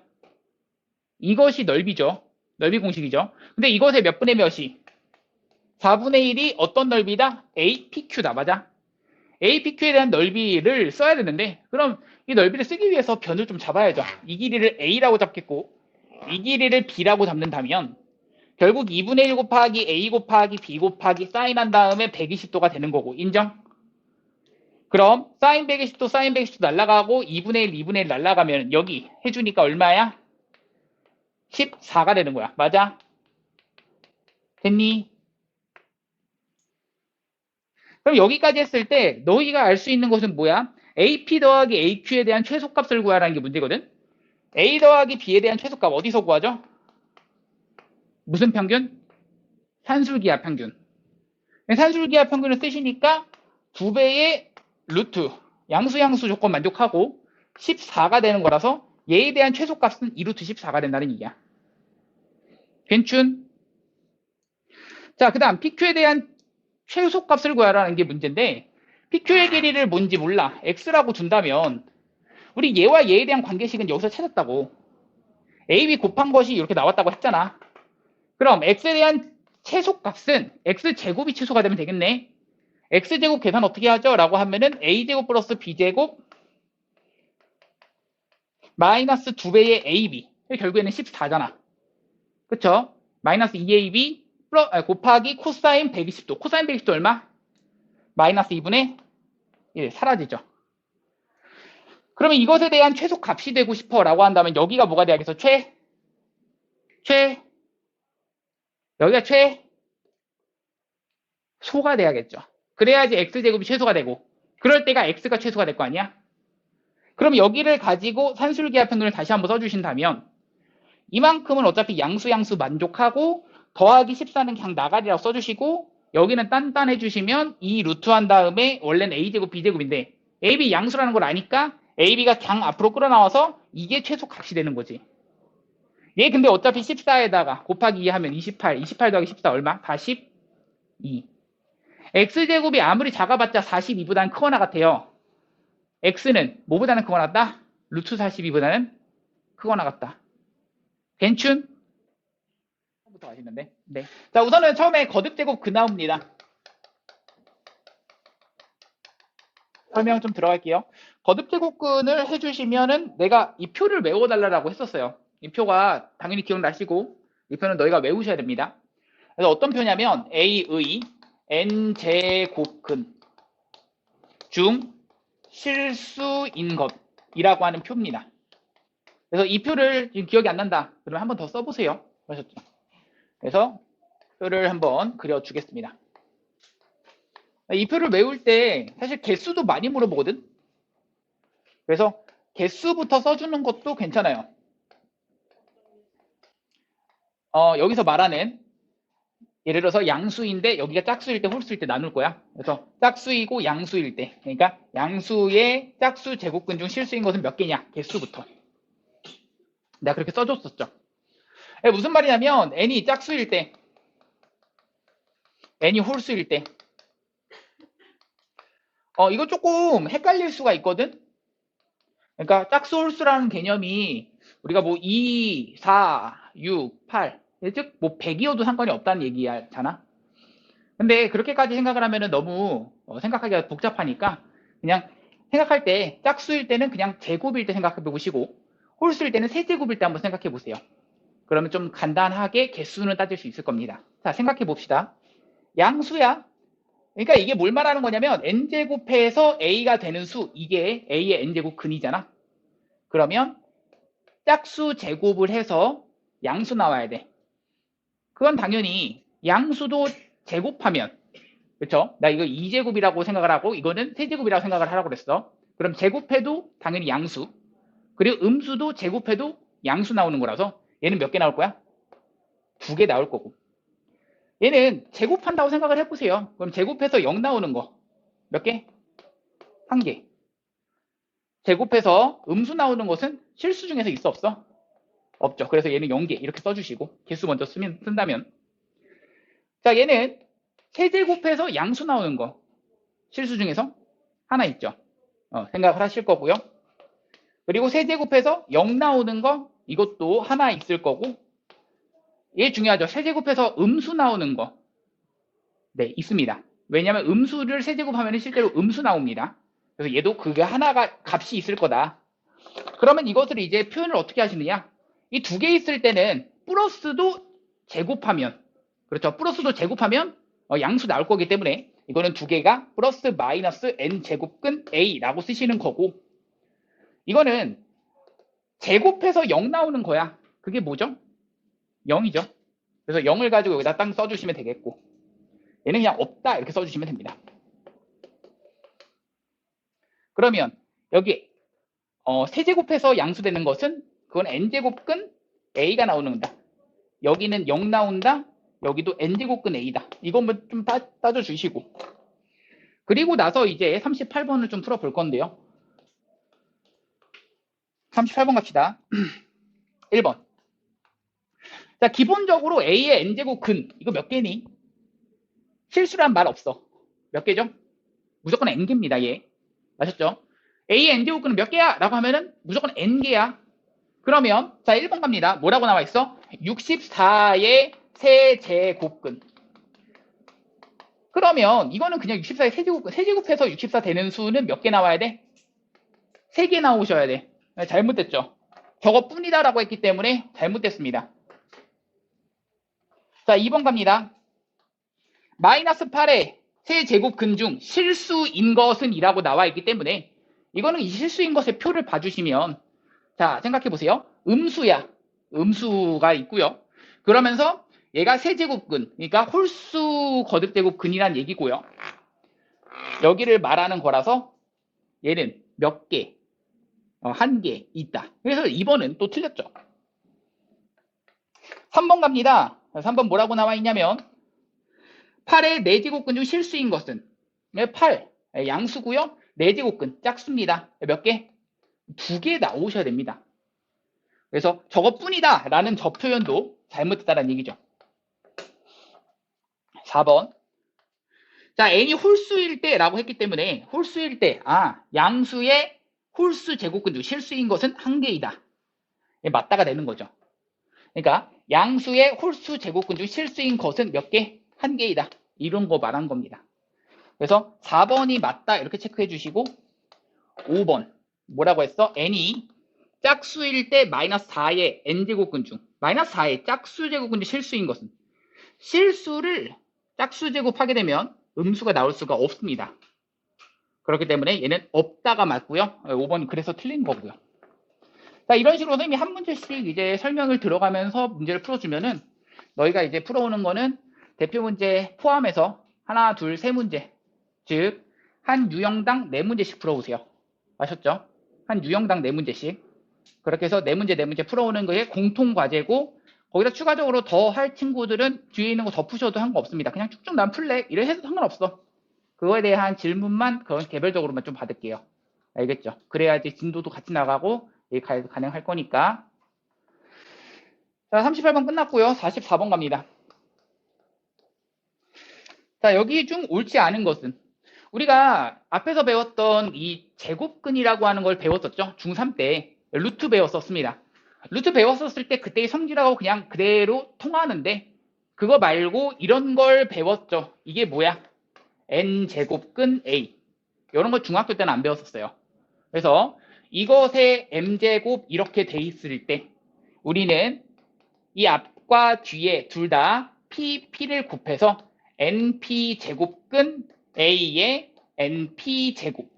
이것이 넓이죠. 넓이 공식이죠. 근데 이것의 몇 분의 몇이? 4분의 1이 어떤 넓이다? APQ다. 맞아. APQ에 대한 넓이를 써야 되는데 그럼 이 넓이를 쓰기 위해서 변을 좀 잡아야죠. 이 길이를 A라고 잡겠고 이 길이를 B라고 잡는다면 결국 2분의 1 곱하기 A 곱하기 B 곱하기 사인한 다음에 120도가 되는 거고 인정? 그럼 사인 120도 사인 120도 날라가고 2분의 1 2분의 1 날라가면 여기 해주니까 얼마야? 14가 되는 거야. 맞아? 됐니? 그럼 여기까지 했을 때 너희가 알 수 있는 것은 뭐야? AP 더하기 AQ에 대한 최소값을 구하라는 게 문제거든. A 더하기 B에 대한 최소값 어디서 구하죠? 무슨 평균? 산술기하 평균. 산술기하 평균을 쓰시니까 2배의 루트 양수 조건 만족하고 14가 되는 거라서 얘에 대한 최소값은 2루트 14가 된다는 얘기야. 괜춘? 자, 그 다음 PQ에 대한 최소값을 구하라는 게 문제인데 PQ의 길이를 뭔지 몰라. X라고 둔다면 우리 얘와 얘에 대한 관계식은 여기서 찾았다고. AB 곱한 것이 이렇게 나왔다고 했잖아. 그럼 X에 대한 최소값은 X제곱이 최소가 되면 되겠네. X제곱 계산 어떻게 하죠? 라고 하면은 A제곱 플러스 B제곱 마이너스 2배의 AB 결국에는 14잖아. 그쵸? 마이너스 2AB 곱하기 코사인 120도. 코사인 120도 얼마? 마이너스 2분의 1 사라지죠. 그러면 이것에 대한 최소값이 되고 싶어 라고 한다면 여기가 뭐가 돼야겠어? 여기가 최소가 돼야겠죠. 그래야지 x제곱이 최소가 되고 그럴 때가 x가 최소가 될 거 아니야? 그럼 여기를 가지고 산술기하 평균을 다시 한번 써주신다면 이만큼은 어차피 양수 만족하고 더하기 14는 그냥 나가리라고 써주시고 여기는 딴딴 해주시면 이 루트 한 다음에 원래는 a제곱 b제곱인데 ab 양수라는 걸 아니까 ab가 그냥 앞으로 끌어나와서 이게 최소값이 되는 거지. 얘 근데 어차피 14에다가 곱하기 2 하면 28 더하기 14 얼마? 42. x제곱이 아무리 작아봤자 42보다는 크거나 같아요. x는 뭐보다는 크거나 같다? 루트 42보다는 크거나 같다. 괜춘? 처음부터 아시는데? 네. 자, 우선은 처음에 거듭제곱 그 나옵니다. 설명 좀 들어갈게요. 거듭제곱근을 해주시면은 내가 이 표를 외워달라고 했었어요. 이 표가 당연히 기억나시고 이 표는 너희가 외우셔야 됩니다. 그래서 어떤 표냐면 A의 n제곱근 중 실수인 것이라고 하는 표입니다. 그래서 이 표를 지금 기억이 안 난다. 그러면 한번 더 써보세요. 그러셨죠? 그래서 표를 한번 그려주겠습니다. 이 표를 외울 때 사실 개수도 많이 물어보거든. 그래서 개수부터 써주는 것도 괜찮아요. 여기서 말하는 예를 들어서 양수인데 여기가 짝수일 때 홀수일 때 나눌 거야. 그래서 짝수이고 양수일 때, 그러니까 양수의 짝수 제곱근 중 실수인 것은 몇 개냐? 개수부터. 내가 그렇게 써줬었죠. 무슨 말이냐면 n이 짝수일 때, n이 홀수일 때 이거 조금 헷갈릴 수가 있거든. 그러니까 짝수 홀수라는 개념이 우리가 뭐 2, 4, 6, 8 즉 뭐 100이어도 상관이 없다는 얘기잖아. 근데 그렇게까지 생각을 하면은 너무 생각하기가 복잡하니까 그냥 생각할 때 짝수일 때는 그냥 제곱일 때 생각해 보시고 홀수일 때는 세제곱일 때 한번 생각해 보세요. 그러면 좀 간단하게 개수는 따질 수 있을 겁니다. 자, 생각해 봅시다. 양수야. 그러니까 이게 뭘 말하는 거냐면 n제곱해서 a가 되는 수, 이게 a의 n제곱 근이잖아. 그러면 짝수 제곱을 해서 양수 나와야 돼. 그건 당연히 양수도 제곱하면, 그쵸? 나 이거 2제곱이라고 생각을 하고 이거는 세제곱이라고 생각을 하라고 그랬어. 그럼 제곱해도 당연히 양수, 그리고 음수도 제곱해도 양수 나오는 거라서 얘는 몇 개 나올 거야? 2개 나올 거고. 얘는 제곱한다고 생각을 해보세요. 그럼 제곱해서 0 나오는 거 몇 개? 1개. 제곱해서 음수 나오는 것은 실수 중에서 있어 없어? 없죠. 그래서 얘는 0개 이렇게 써주시고 개수 먼저 쓴다면, 자, 얘는 세제곱해서 양수 나오는 거 실수 중에서 하나 있죠. 생각을 하실 거고요. 그리고 세제곱해서 0 나오는 거 이것도 하나 있을 거고, 얘 중요하죠. 세제곱해서 음수 나오는 거 네, 있습니다. 왜냐하면 음수를 세제곱하면 실제로 음수 나옵니다. 그래서 얘도 그게 하나가 값이 있을 거다. 그러면 이것을 이제 표현을 어떻게 하시느냐? 이 두 개 있을 때는 플러스도 제곱하면, 그렇죠? 플러스도 제곱하면 양수 나올 거기 때문에 이거는 두 개가 플러스 마이너스 n제곱근 a라고 쓰시는 거고, 이거는 제곱해서 0 나오는 거야. 그게 뭐죠? 0이죠. 그래서 0을 가지고 여기다 딱 써주시면 되겠고, 얘는 그냥 없다 이렇게 써주시면 됩니다. 그러면 여기 세제곱해서 양수되는 것은 그건 n제곱근 a가 나오는 거다. 여기는 0 나온다. 여기도 n제곱근 a다. 이것만 좀 따져주시고, 그리고 나서 이제 38번을 좀 풀어볼 건데요. 38번 갑시다. 1번. 자, 기본적으로 a의 n제곱 근 이거 몇 개니? 실수란 말 없어. 몇 개죠? 무조건 n개입니다. 얘. 아셨죠? a의 n제곱 근은 몇 개야? 라고 하면은 무조건 n개야. 그러면 자, 1번 갑니다. 뭐라고 나와 있어? 64의 세제곱근. 그러면 이거는 그냥 64의 세제곱근. 세제곱해서 64 되는 수는 몇 개 나와야 돼? 3개 나오셔야 돼. 잘못됐죠? 저것뿐이다 라고 했기 때문에 잘못됐습니다. 자, 2번 갑니다. 마이너스 8의 세제곱근 중 실수인 것은 이라고 나와 있기 때문에 이거는 이 실수인 것의 표를 봐주시면, 자, 생각해 보세요. 음수야. 음수가 있고요. 그러면서 얘가 세제곱근, 그러니까 홀수 거듭제곱근이란 얘기고요. 여기를 말하는 거라서 얘는 몇 개, 한 개 있다. 그래서 2번은 또 틀렸죠. 3번 갑니다. 3번 뭐라고 나와 있냐면 8의 4제곱근 중 실수인 것은 8, 양수고요. 4제곱근, 짝수입니다. 몇 개? 2개 나오셔야 됩니다. 그래서 저것뿐이다 라는 저 표현도 잘못됐다는 얘기죠. 4번. 자, n이 홀수일 때 라고 했기 때문에 홀수일 때, 양수의 홀수 제곱근 중 실수인 것은 1개이다. 맞다가 되는 거죠. 그러니까 양수의 홀수 제곱근 중 실수인 것은 몇 개? 1개이다. 이런 거 말한 겁니다. 그래서 4번이 맞다 이렇게 체크해 주시고, 5번 뭐라고 했어? n이 짝수일 때 마이너스 4의 n제곱근 중 마이너스 4의 짝수 제곱근 중 실수인 것은, 실수를 짝수 제곱하게 되면 음수가 나올 수가 없습니다. 그렇기 때문에 얘는 없다가 맞고요. 5번이 그래서 틀린 거고요. 자, 이런 식으로 선생님이 한 문제씩 이제 설명을 들어가면서 문제를 풀어주면은 너희가 이제 풀어오는 거는 대표 문제 포함해서 하나, 둘, 세 문제, 즉 한 유형당 4문제씩 풀어오세요. 아셨죠? 한 유형당 4문제씩. 그렇게 해서 4문제 풀어오는 거에 공통 과제고, 거기다 추가적으로 더 할 친구들은 뒤에 있는 거 더 푸셔도 상관없습니다. 그냥 쭉쭉 난 풀래. 이래 해도 상관없어. 그거에 대한 질문만 그건 개별적으로만 좀 받을게요. 알겠죠? 그래야지 진도도 같이 나가고 가능할 거니까. 자, 38번 끝났고요. 44번 갑니다. 자, 여기 중 옳지 않은 것은 우리가 앞에서 배웠던 이 제곱근이라고 하는 걸 배웠었죠. 중3 때 루트 배웠었습니다. 루트 배웠었을 때 그때의 성질하고 그냥 그대로 통하는데 그거 말고 이런 걸 배웠죠. 이게 뭐야? n제곱근 a. 이런 거 중학교 때는 안 배웠었어요. 그래서 이것의 m제곱 이렇게 돼 있을 때 우리는 이 앞과 뒤에 둘 다 p를 곱해서 np제곱근 a의 np제곱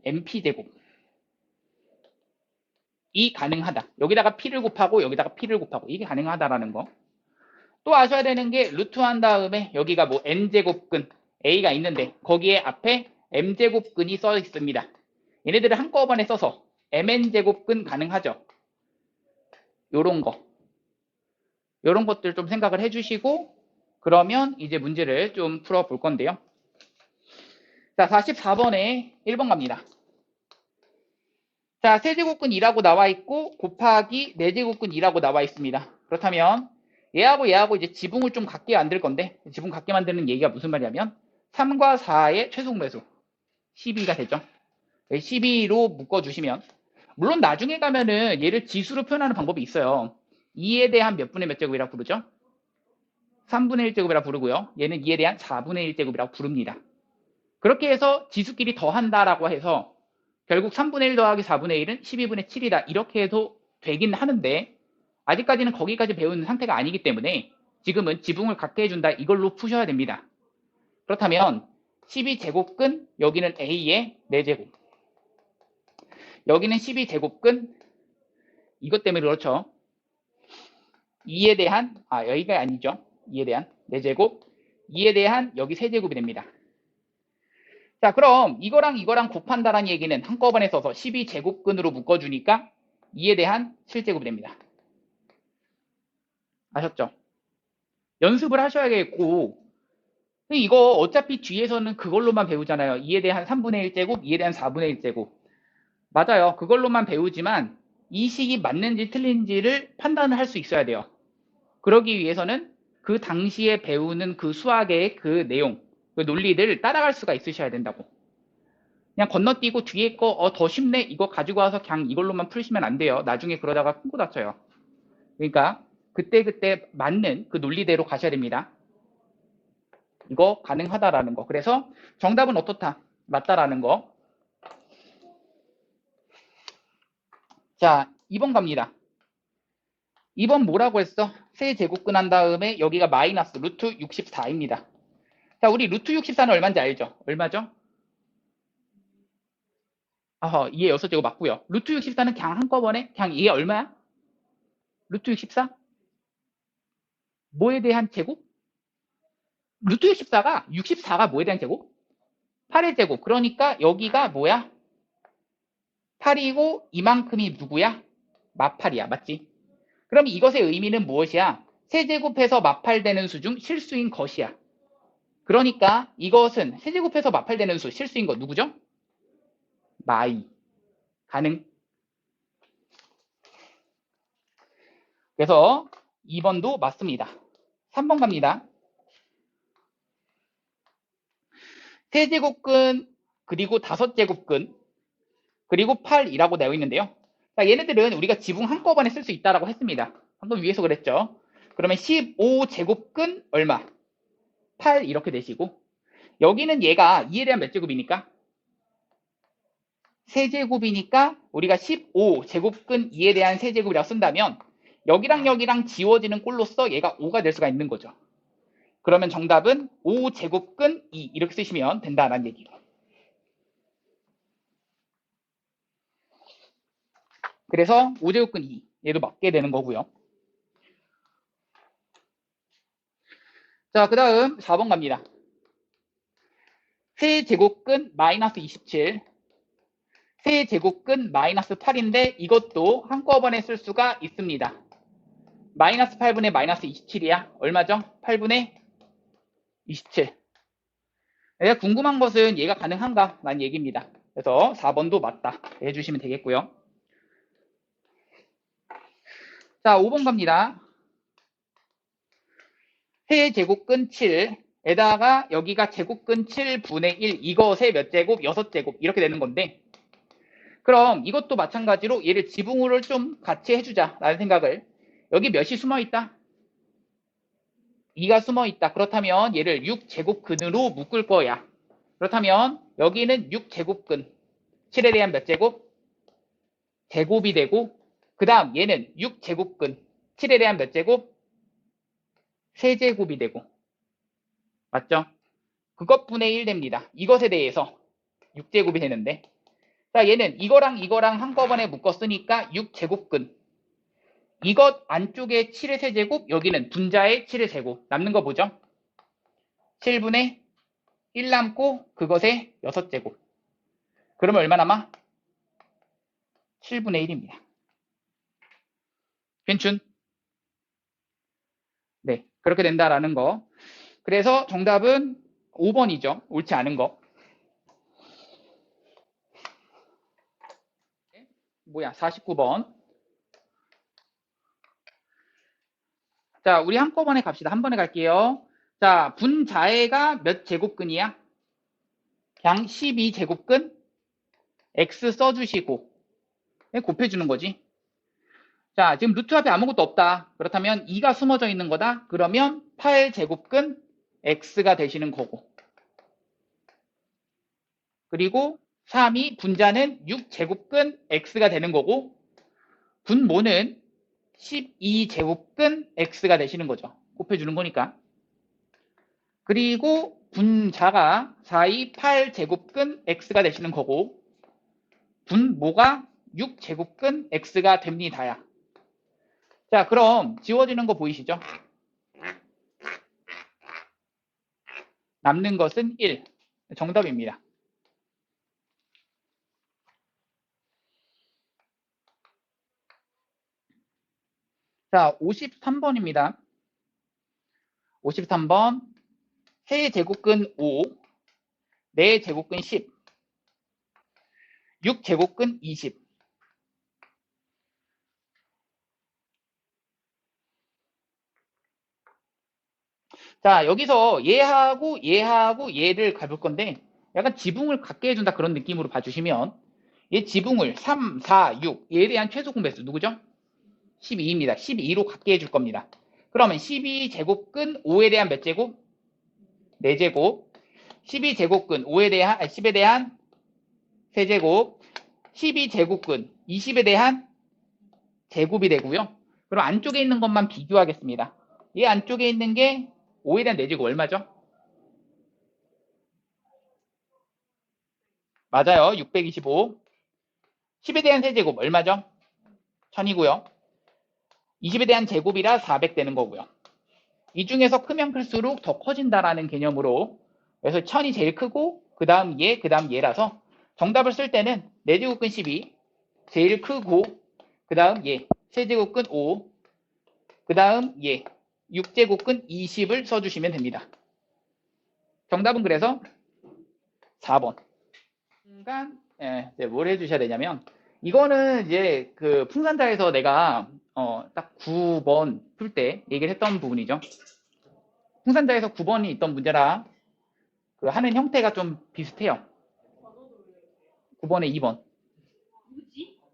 이 가능하다. 여기다가 p를 곱하고 여기다가 p를 곱하고 이게 가능하다라는 거. 또 아셔야 되는 게 루트 한 다음에 여기가 뭐 n제곱근 a가 있는데 거기에 앞에 m제곱근이 써 있습니다. 얘네들을 한꺼번에 써서 mn제곱근 가능하죠. 요런 거. 요런 것들 좀 생각을 해주시고 그러면 이제 문제를 좀 풀어볼 건데요. 자, 44번에 1번 갑니다. 자, 세제곱근 2라고 나와 있고 곱하기 4제곱근 2라고 나와 있습니다. 그렇다면 얘하고 이제 지붕을 좀 같게 만들 건데 지붕 같게 만드는 얘기가 무슨 말이냐면 3과 4의 최소공배수 12가 되죠. 12로 묶어주시면 물론 나중에 가면은 얘를 지수로 표현하는 방법이 있어요. 2에 대한 몇 분의 몇 제곱이라고 부르죠? 3분의 1제곱이라고 부르고요. 얘는 2에 대한 4분의 1제곱이라고 부릅니다. 그렇게 해서 지수끼리 더한다라고 해서 결국 3분의 1 더하기 4분의 1은 12분의 7이다. 이렇게 해도 되긴 하는데 아직까지는 거기까지 배우는 상태가 아니기 때문에 지금은 지붕을 갖게 해준다. 이걸로 푸셔야 됩니다. 그렇다면 12제곱근 여기는 A의 4제곱 여기는 12제곱근 이것 때문에 그렇죠. 2에 대한 여기가 아니죠. 2에 대한 4제곱 2에 대한 여기 3제곱이 됩니다. 자, 그럼 이거랑 곱한다라는 얘기는 한꺼번에 써서 12제곱근으로 묶어주니까 2에 대한 7제곱이 됩니다. 아셨죠? 연습을 하셔야겠고 이거 어차피 뒤에서는 그걸로만 배우잖아요. 2에 대한 3분의 1제곱, 2에 대한 4분의 1제곱. 맞아요. 그걸로만 배우지만 이 식이 맞는지 틀린지를 판단을 할 수 있어야 돼요. 그러기 위해서는 그 당시에 배우는 그 수학의 그 내용, 그 논리를 따라갈 수가 있으셔야 된다고. 그냥 건너뛰고 뒤에 거 더 쉽네 이거 가지고 와서 그냥 이걸로만 풀시면 안 돼요. 나중에 그러다가 큰코 다쳐요. 그러니까 그때그때 맞는 그 논리대로 가셔야 됩니다. 이거 가능하다라는 거. 그래서 정답은 어떻다? 맞다라는 거. 자, 2번 갑니다. 2번 뭐라고 했어? 세제곱근 한 다음에 여기가 마이너스 루트 64입니다. 자, 우리 루트 64는 얼마인지 알죠? 얼마죠? 아허, 2의 6제곱 맞고요. 루트 64는 그냥 한꺼번에 그냥 이게 얼마야? 루트 64? 뭐에 대한 제곱? 루트 64가 뭐에 대한 제곱? 8의 제곱. 그러니까 여기가 뭐야? 8이고 이만큼이 누구야? 마8이야. 맞지? 그럼 이것의 의미는 무엇이야? 세제곱해서 마8되는 수 중 실수인 것이야. 그러니까 이것은 세제곱해서 마8되는 수 실수인 것 누구죠? 마2. 가능. 그래서 2번도 맞습니다. 3번 갑니다. 세제곱근 그리고 5제곱근 그리고 8이라고 되어 있는데요. 자, 얘네들은 우리가 지붕 한꺼번에 쓸 수 있다라고 했습니다. 방금 위에서 그랬죠. 그러면 15제곱근 얼마? 8 이렇게 되시고 여기는 얘가 2에 대한 몇 제곱이니까? 세제곱이니까 우리가 15제곱근 2에 대한 세제곱이라고 쓴다면 여기랑 지워지는 꼴로써 얘가 5가 될 수가 있는 거죠. 그러면 정답은 5제곱근 2 이렇게 쓰시면 된다는 얘기예요. 그래서 5제곱근 2 얘도 맞게 되는 거고요. 자, 그 다음 4번 갑니다. 세제곱근 마이너스 27 세제곱근 마이너스 8인데 이것도 한꺼번에 쓸 수가 있습니다. 마이너스 8분의 마이너스 27이야. 얼마죠? 8분의 27. 내가 궁금한 것은 얘가 가능한가? 라는 얘기입니다. 그래서 4번도 맞다 해주시면 되겠고요. 자, 5번 갑니다. 세제곱근 7에다가 여기가 제곱근 7분의 1 이것의 몇 제곱? 6제곱 이렇게 되는 건데 그럼 이것도 마찬가지로 얘를 지붕을 좀 같이 해주자 라는 생각을 여기 몇이 숨어있다? 2가 숨어있다. 그렇다면 얘를 6제곱근으로 묶을 거야. 그렇다면 여기는 6제곱근 7에 대한 몇 제곱? 제곱이 되고 그 다음 얘는 6제곱근 7에 대한 몇 제곱? 세제곱이 되고 맞죠? 그것분의 1 됩니다. 이것에 대해서 6제곱이 되는데 자 얘는 이거랑 이거랑 한꺼번에 묶었으니까 6제곱근 이것 안쪽에 7의 세제곱 여기는 분자의 7의 제곱 남는 거 보죠? 7분의 1 남고 그것의 6제곱 그러면 얼마 남아? 7분의 1입니다. 괜춘? 네 그렇게 된다라는 거 그래서 정답은 5번이죠. 옳지 않은 거. 뭐야 49번. 자 우리 한꺼번에 갑시다. 한 번에 갈게요. 자 분자애가 몇 제곱근이야? 그냥 12제곱근 x 써주시고 곱해주는 거지. 자 지금 루트 앞에 아무것도 없다. 그렇다면 2가 숨어져 있는 거다. 그러면 8제곱근 x가 되시는 거고 그리고 3이 분자는 6제곱근 x가 되는 거고 분모는 12제곱근 x가 되시는 거죠. 곱해주는 거니까. 그리고 분자가 4이 8제곱근 x가 되시는 거고 분모가 6제곱근 x가 됩니다야. 자 그럼 지워지는 거 보이시죠? 남는 것은 1. 정답입니다. 자 53번입니다. 53번 세제곱근 5 4제곱근 10 6제곱근 20 자 여기서 얘하고 얘하고 얘를 가볼 건데 약간 지붕을 갖게 해준다 그런 느낌으로 봐주시면 얘 지붕을 3, 4, 6 얘에 대한 최소 공배수 누구죠? 12입니다. 12로 갖게 해줄 겁니다. 그러면 12제곱근 5에 대한 몇 제곱? 4제곱 12제곱근 5에 대한 10에 대한 세제곱 12제곱근 20에 대한 제곱이 되고요. 그럼 안쪽에 있는 것만 비교하겠습니다. 이 안쪽에 있는 게 5에 대한 4제곱 얼마죠? 맞아요. 625. 10에 대한 세제곱 얼마죠? 1000이고요. 20에 대한 제곱이라 400 되는 거고요. 이 중에서 크면 클수록 더 커진다라는 개념으로 그래서 1000이 제일 크고 그 다음 얘, 그 다음 얘라서 정답을 쓸 때는 4제곱근 12 제일 크고 그 다음 얘 세제곱근 5 그 다음 얘 6제곱근 20을 써주시면 됩니다. 정답은 그래서 4번. 순간 이제 뭘 해주셔야 되냐면 이거는 이제 그 풍산자에서 내가 딱 9번 풀 때 얘기를 했던 부분이죠. 풍산자에서 9번이 있던 문제랑 그 하는 형태가 좀 비슷해요. 9번에 2번.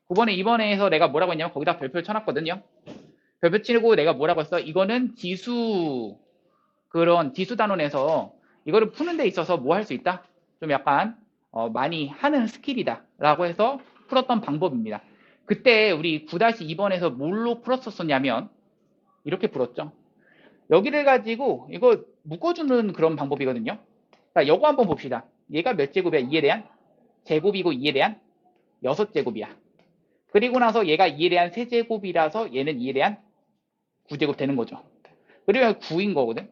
9번에 2번에서 내가 뭐라고 했냐면 거기다 별표를 쳐놨거든요. 별표 치고 내가 뭐라고 했어? 이거는 지수 그런 지수 단원에서 이거를 푸는 데 있어서 뭐 할 수 있다? 좀 약간 많이 하는 스킬이다 라고 해서 풀었던 방법입니다. 그때 우리 9-2번에서 뭘로 풀었었냐면 이렇게 풀었죠. 여기를 가지고 이거 묶어주는 그런 방법이거든요. 자, 요거 한번 봅시다. 얘가 몇 제곱이야? 2에 대한 제곱이고 2에 대한 6제곱이야. 그리고 나서 얘가 2에 대한 세제곱이라서 얘는 2에 대한 9제곱 되는 거죠. 그러면 9인 거거든.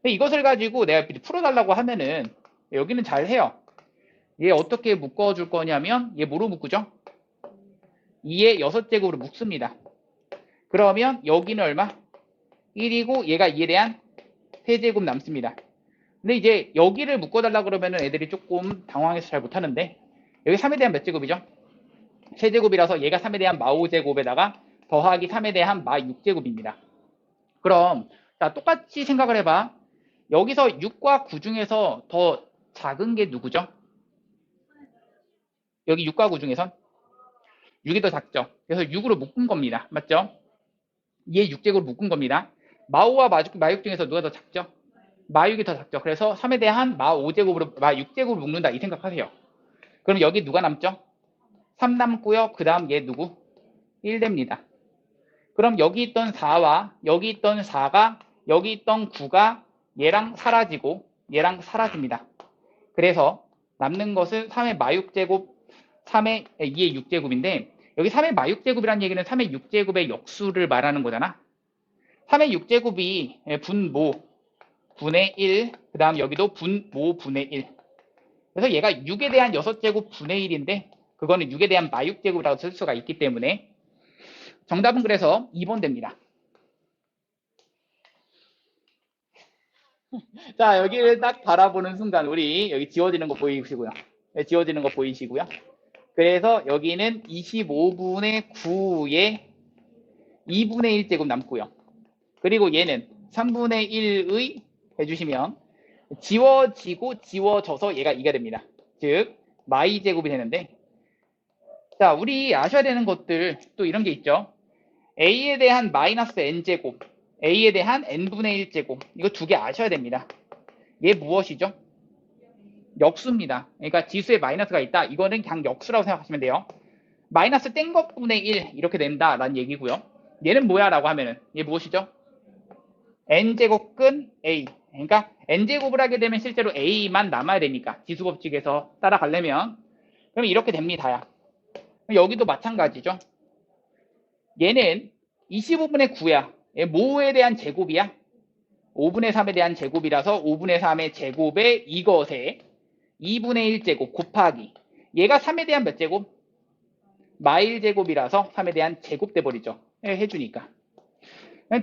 근데 이것을 가지고 내가 풀어달라고 하면은 여기는 잘 해요. 얘 어떻게 묶어줄 거냐면 얘 뭐로 묶죠? 2의 6제곱으로 묶습니다. 그러면 여기는 얼마? 1이고 얘가 2에 대한 세제곱 남습니다. 근데 이제 여기를 묶어달라 그러면은 애들이 조금 당황해서 잘 못하는데 여기 3에 대한 몇 제곱이죠? 세제곱이라서 얘가 3에 대한 마 5제곱에다가 더하기 3에 대한 마 6제곱입니다. 그럼 자 똑같이 생각을 해봐. 여기서 6과 9 중에서 더 작은 게 누구죠? 여기 6과 9 중에선 6이 더 작죠. 그래서 6으로 묶은 겁니다. 맞죠? 얘 6제곱으로 묶은 겁니다. 마5와 마6 중에서 누가 더 작죠? 마6이 더 작죠. 그래서 3에 대한 마5제곱으로 마6제곱으로 묶는다 이 생각하세요. 그럼 여기 누가 남죠? 3 남고요. 그 다음 얘 누구? 1 됩니다. 그럼 여기 있던 4와 여기 있던 4가 여기 있던 9가 얘랑 사라지고 얘랑 사라집니다. 그래서 남는 것은 3의 마6제곱 2의 6제곱인데 여기 3의 마6제곱이라는 얘기는 3의 6제곱의 역수를 말하는 거잖아. 3의 6제곱이 분모 분의 1, 그 다음 여기도 분모 분의 1. 그래서 얘가 6에 대한 6제곱 분의 1인데 그거는 6에 대한 마6제곱이라고 쓸 수가 있기 때문에 정답은 그래서 2번 됩니다. 자, 여기를 딱 바라보는 순간 우리 여기 지워지는 거 보이시고요. 네, 지워지는 거 보이시고요. 그래서 여기는 25분의 9에 2분의 1제곱 남고요. 그리고 얘는 3분의 1의 해주시면 지워지고 지워져서 얘가 2가 됩니다. 즉 마이 제곱이 되는데 자 우리 아셔야 되는 것들 또 이런 게 있죠. a에 대한 마이너스 n제곱 a에 대한 n분의 1제곱 이거 두 개 아셔야 됩니다. 얘 무엇이죠? 역수입니다. 그러니까 지수에 마이너스가 있다. 이거는 그냥 역수라고 생각하시면 돼요. 마이너스 뗀 것분의 1 이렇게 된다라는 얘기고요. 얘는 뭐야 라고 하면은 얘 무엇이죠? n제곱근 a. 그러니까 n제곱을 하게 되면 실제로 a만 남아야 되니까 지수법칙에서 따라가려면 그럼 이렇게 됩니다. 여기도 마찬가지죠. 얘는 25분의 9야. 얘 뭐에 대한 제곱이야? 5분의 3에 대한 제곱이라서 5분의 3의 제곱에 이것에 2분의 1제곱 곱하기 얘가 3에 대한 몇 제곱? 마일 제곱이라서 3에 대한 제곱 돼버리죠. 해주니까.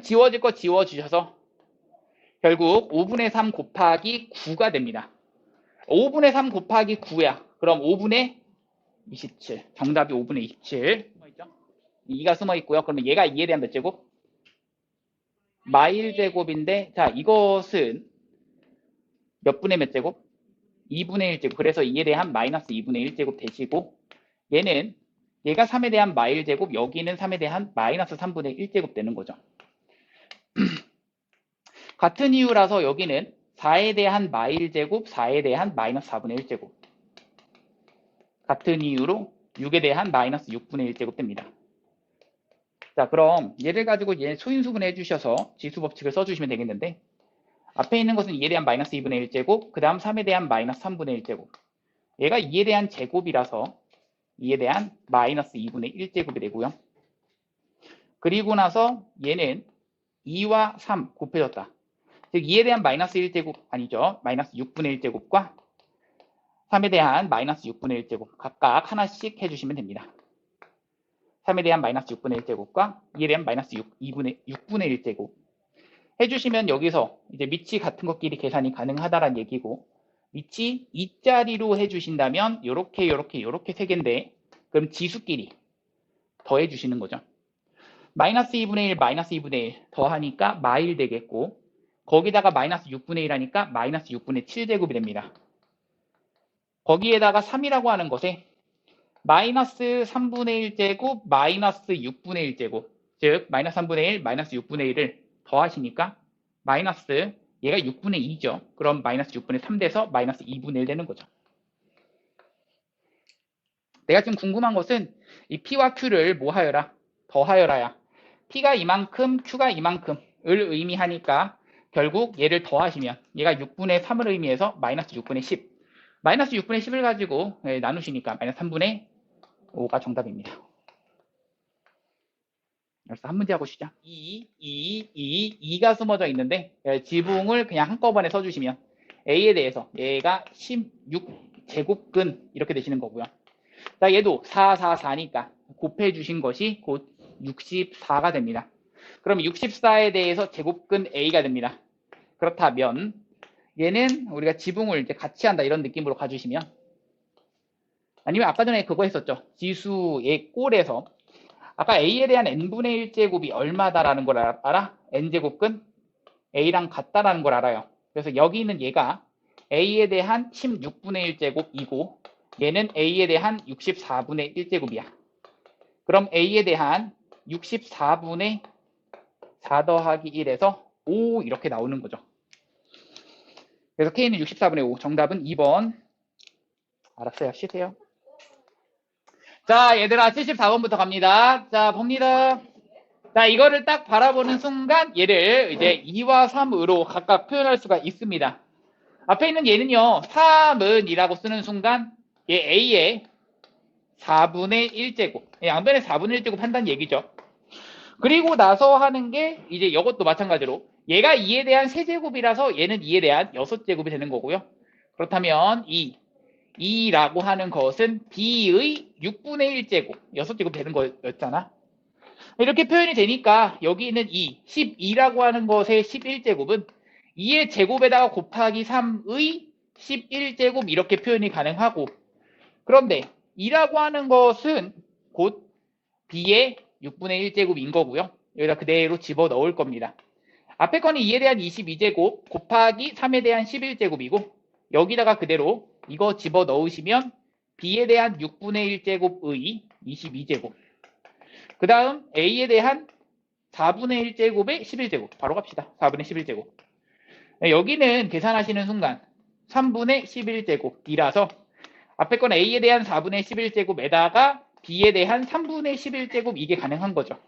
지워질 거 지워주셔서 결국 5분의 3 곱하기 9가 됩니다. 5분의 3 곱하기 9야. 그럼 5분의 27. 정답이 5분의 27. 숨어있죠? 2가 숨어 있고요. 그러면 얘가 2에 대한 몇 제곱? 마일 제곱인데 자 이것은 몇 분의 몇 제곱? 2분의 1제곱. 그래서 2에 대한 마이너스 2분의 1제곱 되시고 얘는 얘가 3에 대한 마일 제곱 여기는 3에 대한 마이너스 3분의 1제곱 되는 거죠. 같은 이유라서 여기는 4에 대한 마일 제곱 4에 대한 마이너스 4분의 1제곱 같은 이유로 6에 대한 마이너스 6분의 1제곱 됩니다. 자 그럼 얘를 가지고 얘 소인수분해 해주셔서 지수법칙을 써주시면 되겠는데 앞에 있는 것은 2에 대한 마이너스 2분의 1제곱 그 다음 3에 대한 마이너스 3분의 1제곱 얘가 2에 대한 제곱이라서 2에 대한 마이너스 2분의 1제곱이 되고요. 그리고 나서 얘는 2와 3 곱해졌다. 즉 2에 대한 마이너스 1제곱 아니죠. 마이너스 6분의 1제곱과 3에 대한 마이너스 6분의 1제곱 각각 하나씩 해주시면 됩니다. 3에 대한 마이너스 6분의 1제곱과 2에 대한 마이너스 6분의 1제곱 해주시면 여기서 이제 밑이 같은 것끼리 계산이 가능하다라는 얘기고 밑이 2자리로 해주신다면 요렇게 세 개인데 그럼 지수끼리 더해 주시는 거죠. 마이너스 2분의 1 마이너스 2분의 1 더하니까 마일 되겠고 거기다가 마이너스 6분의 1 하니까 마이너스 6분의 7제곱이 됩니다. 거기에다가 3이라고 하는 것에 마이너스 3분의 1제곱 마이너스 6분의 1제곱 즉 마이너스 3분의 1 마이너스 6분의 1을 더하시니까 마이너스 얘가 6분의 2죠. 그럼 마이너스 6분의 3 돼서 마이너스 2분의 1 되는 거죠. 내가 지금 궁금한 것은 이 P와 Q를 뭐 하여라? 더하여라야. P가 이만큼, Q가 이만큼을 의미하니까 결국 얘를 더하시면 얘가 6분의 3을 의미해서 마이너스 6분의 10. 마이너스 6분의 10을 가지고 나누시니까 마이너스 3분의 5가 정답입니다. 그래서 한 문제 하고 시작. 2가 숨어져 있는데 지붕을 그냥 한꺼번에 써주시면 A에 대해서 얘가 16 제곱근 이렇게 되시는 거고요. 자, 얘도 4, 4, 4니까 곱해 주신 것이 곧 64가 됩니다. 그럼 64에 대해서 제곱근 A가 됩니다. 그렇다면 얘는 우리가 지붕을 이제 같이 한다 이런 느낌으로 가주시면, 아니면 아까 전에 그거 했었죠. 지수의 꼴에서 아까 A에 대한 n분의 1제곱이 얼마다라는 걸 알아? n제곱근 A랑 같다라는 걸 알아요. 그래서 여기 있는 얘가 A에 대한 16분의 1제곱이고 얘는 A에 대한 64분의 1제곱이야. 그럼 A에 대한 64분의 4 더하기 1에서 5 이렇게 나오는 거죠. 그래서 K는 64분의 5. 정답은 2번. 알았어요. 쉬세요. 자, 얘들아 74번부터 갑니다. 자, 봅니다. 자, 이거를 딱 바라보는 순간 얘를 이제 2와 3으로 각각 표현할 수가 있습니다. 앞에 있는 얘는요, 3은 이라고 쓰는 순간 얘 A의 4분의 1제곱, 양변의 4분의 1제곱 한다는 얘기죠. 그리고 나서 하는 게 이제 이것도 마찬가지로 얘가 2에 대한 세제곱이라서 얘는 2에 대한 6제곱이 되는 거고요. 그렇다면 2라고 하는 것은 B의 6분의 1제곱, 6제곱 되는 거였잖아. 이렇게 표현이 되니까 여기 있는 12라고 하는 것의 11제곱은 2의 제곱에다가 곱하기 3의 11제곱 이렇게 표현이 가능하고, 그런데 2라고 하는 것은 곧 B의 6분의 1제곱인 거고요. 여기다 그대로 집어넣을 겁니다. 앞에 거는 2에 대한 22제곱 곱하기 3에 대한 11제곱이고 여기다가 그대로 이거 집어넣으시면 B에 대한 6분의 1제곱의 22제곱, 그 다음 A에 대한 4분의 1제곱의 11제곱, 바로 갑시다. 4분의 11제곱. 여기는 계산하시는 순간 3분의 11제곱이라서 앞에 건 A에 대한 4분의 11제곱에다가 B에 대한 3분의 11제곱 이게 가능한 거죠.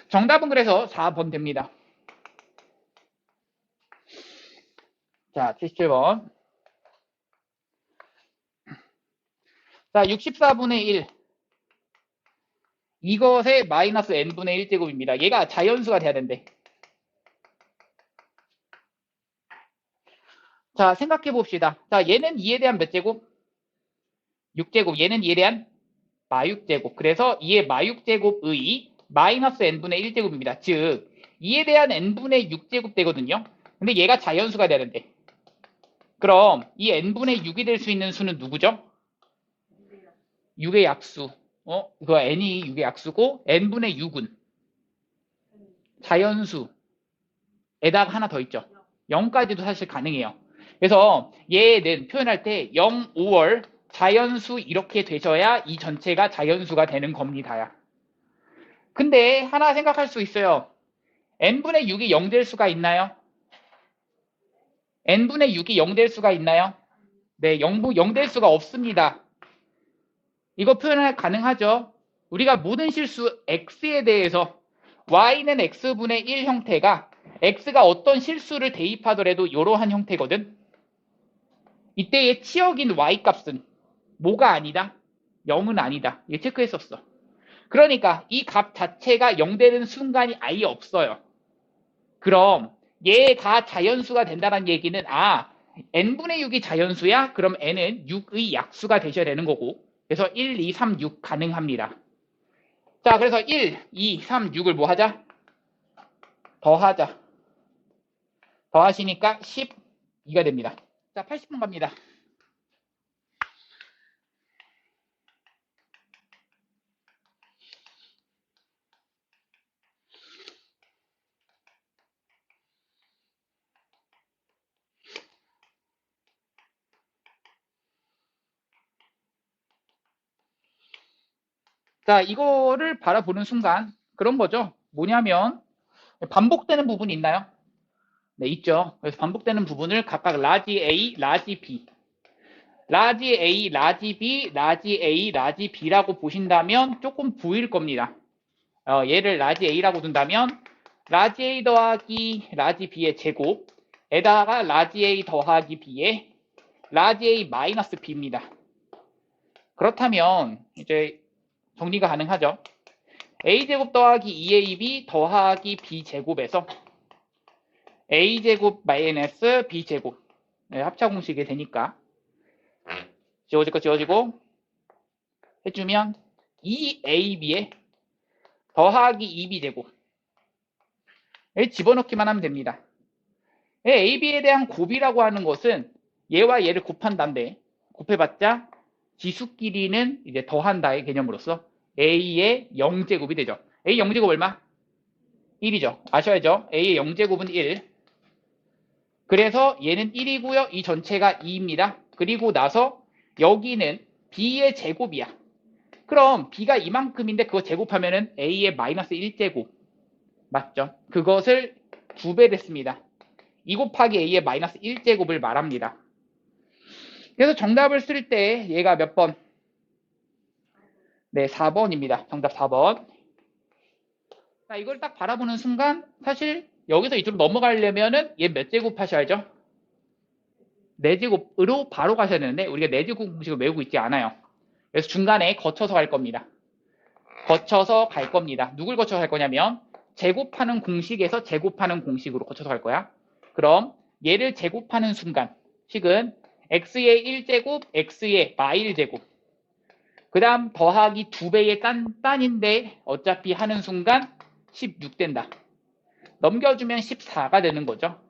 정답은 그래서 4번 됩니다. 자, 77번. 자, 64분의 1. 이것의 마이너스 n분의 1제곱입니다. 얘가 자연수가 돼야 된대. 자, 생각해 봅시다. 자, 얘는 2에 대한 몇 제곱? 6제곱. 얘는 2에 대한 마육제곱. 그래서 2의 마육제곱의 마이너스 n분의 1제곱입니다. 즉 2에 대한 n분의 6제곱 되거든요. 근데 얘가 자연수가 돼야 된대. 그럼 이 n분의 6이 될 수 있는 수는 누구죠? 6의 약수. 그거 n이 6의 약수고 n분의 6은 자연수에다가 하나 더 있죠. 0까지도 사실 가능해요. 그래서 얘는 표현할 때 0, 5월 자연수 이렇게 되셔야 이 전체가 자연수가 되는 겁니다. 근데 하나 생각할 수 있어요. n분의 6이 0 될 수가 있나요? n분의 6이 0 될 수가 있나요? 네, 0 될 수가 없습니다. 이거 표현 가능하죠? 우리가 모든 실수 x에 대해서 y는 x분의 1 형태가 x가 어떤 실수를 대입하더라도 이러한 형태거든. 이때의 치역인 y값은 뭐가 아니다? 0은 아니다. 이거 체크했었어. 그러니까 이 값 자체가 0 되는 순간이 아예 없어요. 그럼 얘가 자연수가 된다는 얘기는 n분의 6이 자연수야? 그럼 n은 6의 약수가 되셔야 되는 거고, 그래서 1, 2, 3, 6 가능합니다. 자, 그래서 1, 2, 3, 6을 뭐 하자? 더하자. 더하시니까 12가 됩니다. 자, 80번 갑니다. 자, 이거를 바라보는 순간 그런 거죠. 뭐냐면 반복되는 부분이 있나요? 네, 있죠. 그래서 반복되는 부분을 각각 라지 A, 라지 B, 라지 A, 라지 B, 라지 A, 라지 B라고 보신다면 조금 보일 겁니다. 얘를 라지 A라고 둔다면 라지 A 더하기 라지 B의 제곱에다가 라지 A 더하기 B의 라지 A 마이너스 B입니다. 그렇다면 이제 정리가 가능하죠. A제곱 더하기 2AB 더하기 B제곱에서 A제곱 마이너스 B제곱, 네, 합차 공식이 되니까 지워질 거 지워지고 해주면 2ab에 더하기 2b 제곱을 집어넣기만 하면 됩니다. ab에 대한 곱이라고 하는 것은 얘와 얘를 곱한다인데 곱해봤자 지수끼리는 이제 더한다의 개념으로서 a의 0제곱이 되죠. a 0제곱 얼마? 1이죠. 아셔야죠. a의 0제곱은 1. 그래서 얘는 1이고요. 이 전체가 2입니다. 그리고 나서 여기는 b의 제곱이야. 그럼 b가 이만큼인데 그거 제곱하면은 a의 마이너스 1제곱 맞죠? 그것을 2배 됐습니다. 2 곱하기 a의 마이너스 1제곱을 말합니다. 그래서 정답을 쓸 때 얘가 몇 번? 네, 4번입니다. 정답 4번. 자, 이걸 딱 바라보는 순간 사실 여기서 이쪽으로 넘어가려면은 얘 몇 제곱 하셔야죠? 4제곱으로 바로 가셔야 되는데 우리가 4제곱 공식을 외우고 있지 않아요. 그래서 중간에 거쳐서 갈 겁니다. 거쳐서 갈 겁니다. 누굴 거쳐서 갈 거냐면 제곱하는 공식에서 제곱하는 공식으로 거쳐서 갈 거야. 그럼 얘를 제곱하는 순간 식은 x의 1제곱, x의 마1제곱 그 다음 더하기 2배의 딴인데 어차피 하는 순간 16 된다. 넘겨주면 14가 되는 거죠.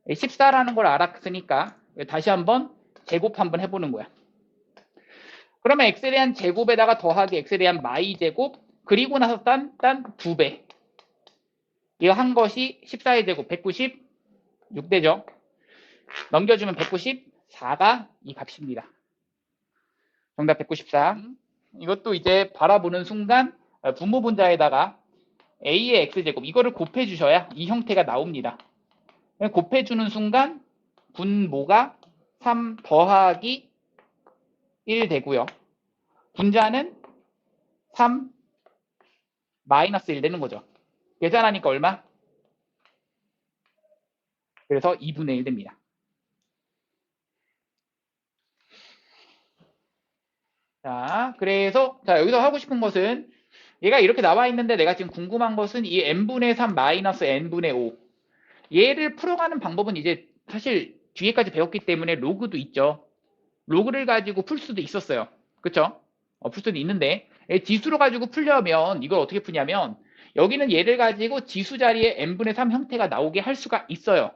14라는 걸 알았으니까 다시 한번 제곱 한번 해보는 거야. 그러면 x에 대한 제곱에다가 더하기 x에 대한 마2제곱 그리고 나서 딴 2배 이거 한 것이 14의 제곱 196 되죠. 넘겨주면 194가 이 값입니다. 정답 194. 이것도 이제 바라보는 순간 분모분자에다가 a의 x제곱 이거를 곱해주셔야 이 형태가 나옵니다. 곱해주는 순간 분모가 3 더하기 1 되고요. 분자는 3 마이너스 1 되는 거죠. 계산하니까 얼마? 그래서 2분의 1 됩니다. 자, 그래서 여기서 하고 싶은 것은 얘가 이렇게 나와 있는데 내가 지금 궁금한 것은 이 n분의 3 마이너스 n분의 5 얘를 풀어가는 방법은 이제 사실 뒤에까지 배웠기 때문에 로그도 있죠. 로그를 가지고 풀 수도 있었어요. 그쵸? 풀 수도 있는데 지수로 가지고 풀려면 이걸 어떻게 푸냐면 여기는 얘를 가지고 지수 자리에 n분의 3 형태가 나오게 할 수가 있어요.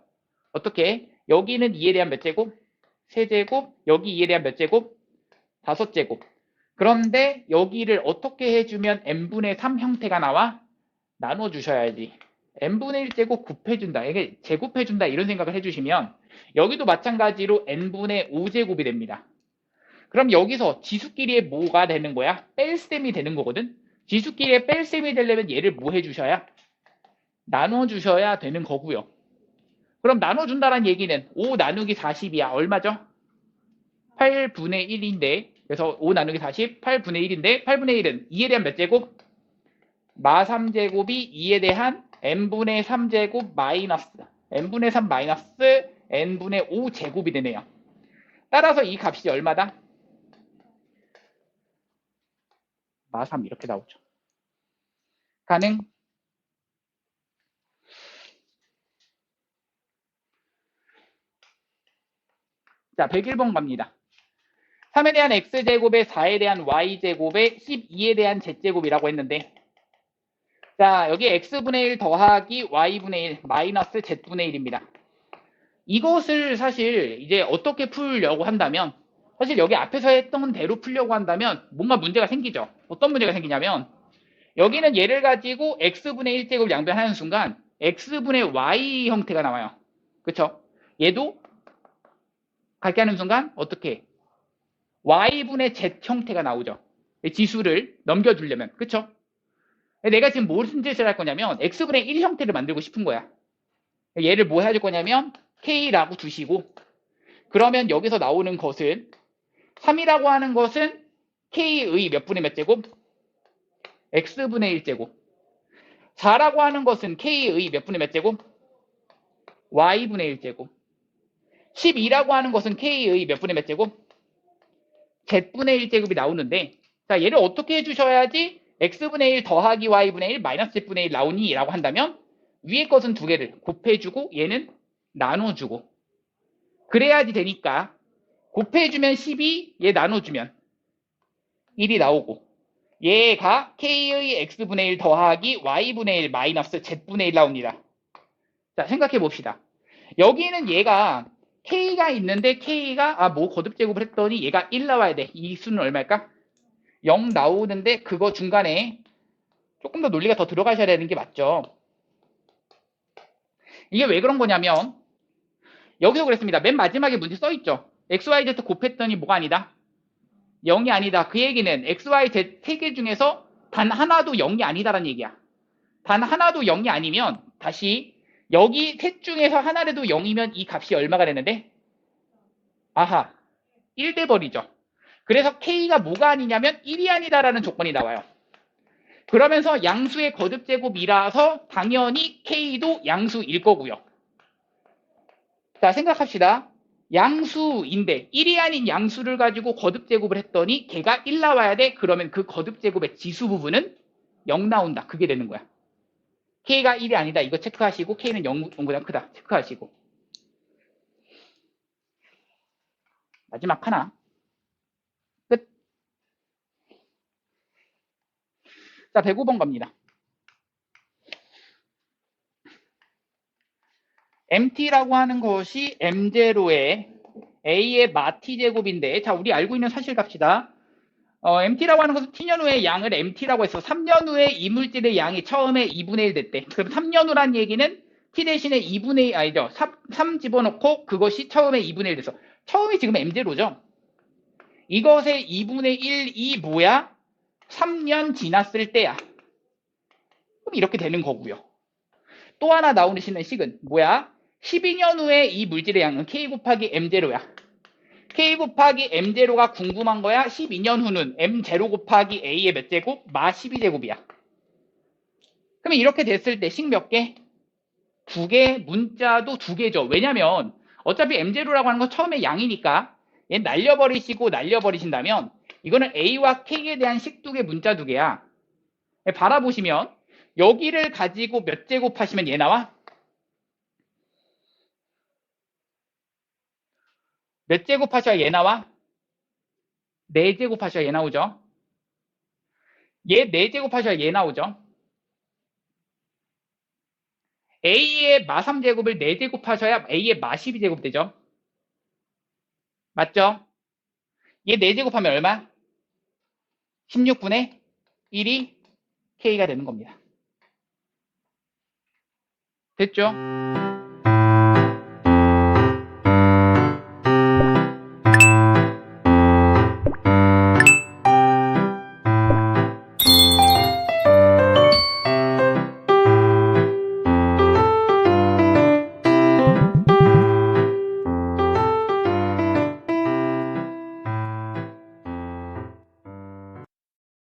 어떻게? 여기는 2에 대한 몇 제곱? 3제곱. 여기 2에 대한 몇 제곱? 5제곱. 그런데 여기를 어떻게 해주면 n분의 3 형태가 나와? 나눠주셔야지. n분의 1제곱 곱해준다. 이게 제곱해준다 이런 생각을 해주시면 여기도 마찬가지로 n분의 5제곱이 됩니다. 그럼 여기서 지수끼리의 뭐가 되는 거야? 뺄셈이 되는 거거든. 지수끼리의 뺄셈이 되려면 얘를 뭐 해주셔야? 나눠주셔야 되는 거고요. 그럼 나눠준다는 얘기는 5 나누기 40이야. 얼마죠? 8분의 1인데 그래서 5 나누기 40, 8분의 1인데 8분의 1은 2에 대한 몇 제곱? 마 3제곱이 2에 대한 n분의 3제곱 마이너스 n분의 3 마이너스 n분의 5제곱이 되네요. 따라서 이 값이 얼마다? 마 3 이렇게 나오죠. 가능? 자, 101번 갑니다. 3에 대한 x제곱에 4에 대한 y제곱에 12에 대한 z제곱이라고 했는데 자, 여기 x분의 1 더하기 y분의 1 마이너스 z분의 1입니다. 이것을 사실 이제 어떻게 풀려고 한다면 사실 여기 앞에서 했던 대로 풀려고 한다면 뭔가 문제가 생기죠. 어떤 문제가 생기냐면 여기는 얘를 가지고 x분의 1제곱 양변하는 순간 x분의 y 형태가 나와요. 그쵸? 얘도 갖게 하는 순간 어떻게? y분의 z 형태가 나오죠. 지수를 넘겨주려면. 그쵸? 내가 지금 무슨 짓을 할 거냐면 x분의 1 형태를 만들고 싶은 거야. 얘를 뭐 해줄 거냐면 k라고 두시고 그러면 여기서 나오는 것은 3이라고 하는 것은 k의 몇 분의 몇 제곱? x분의 1제곱. 4라고 하는 것은 k의 몇 분의 몇 제곱? y분의 1제곱. 12라고 하는 것은 k의 몇 분의 몇 제곱? z분의 1제곱이 나오는데 자 얘를 어떻게 해주셔야지 x분의 1 더하기 y분의 1 마이너스 z분의 1 나오니? 라고 한다면 위에 것은 두 개를 곱해주고 얘는 나눠주고 그래야지 되니까 곱해주면 12, 얘 나눠주면 1이 나오고 얘가 k의 x분의 1 더하기 y분의 1 마이너스 z분의 1 나옵니다. 자, 생각해 봅시다. 여기는 얘가 k가 있는데 k가 뭐 거듭제곱을 했더니 얘가 1 나와야 돼. 이 수는 얼마일까? 0 나오는데 그거 중간에 조금 더 논리가 더 들어가셔야 되는 게 맞죠. 이게 왜 그런 거냐면 여기서 그랬습니다. 맨 마지막에 문제 써있죠. xyz 곱했더니 뭐가 아니다? 0이 아니다. 그 얘기는 xyz 세 개 중에서 단 하나도 0이 아니다라는 얘기야. 단 하나도 0이 아니면 다시 여기 셋 중에서 하나라도 0이면 이 값이 얼마가 되는데? 아하, 1 돼버리죠. 그래서 k가 뭐가 아니냐면 1이 아니다라는 조건이 나와요. 그러면서 양수의 거듭제곱이라서 당연히 k도 양수일 거고요. 자, 생각합시다. 양수인데 1이 아닌 양수를 가지고 거듭제곱을 했더니 걔가 1 나와야 돼. 그러면 그 거듭제곱의 지수 부분은 0 나온다. 그게 되는 거야. k가 1이 아니다. 이거 체크하시고 k는 0보다 크다. 체크하시고. 마지막 하나. 끝. 자, 105번 갑니다. MT라고 하는 것이 M0의 A의 마 T제곱인데, 자, 우리 알고 있는 사실 갑시다. MT라고 하는 것은 T년 후의 양을 MT라고 해서 3년 후에 이물질의 양이 처음에 2분의 1 됐대. 그럼 3년 후란 얘기는 T 대신에 2분의 1, 아니죠. 3 집어넣고 그것이 처음에 2분의 1 돼서. 처음이 지금 M0죠. 이것의 2분의 1이 뭐야? 3년 지났을 때야. 그럼 이렇게 되는 거고요. 또 하나 나오는 식은 뭐야? 12년 후에 이 물질의 양은 K 곱하기 M0야. K 곱하기 M0가 궁금한 거야. 12년 후는 M0 곱하기 A의 몇 제곱? 마 12제곱이야. 그러면 이렇게 됐을 때 식 몇 개? 2개, 문자도 2개죠. 왜냐면 어차피 M0라고 하는 건 처음에 양이니까 얘 날려버리신다면 이거는 A와 K에 대한 식 2개, 문자 2개야. 바라보시면 여기를 가지고 몇 제곱 하시면 얘 나와? 몇 제곱 하셔야 얘 나와? 4제곱 하셔야 얘 나오죠. 얘 4제곱 하셔야 얘 나오죠. A의 마 3제곱을 4제곱 하셔야 A의 마 12제곱 되죠. 맞죠? 얘 4제곱 하면 얼마? 16분의 1이 K가 되는 겁니다. 됐죠?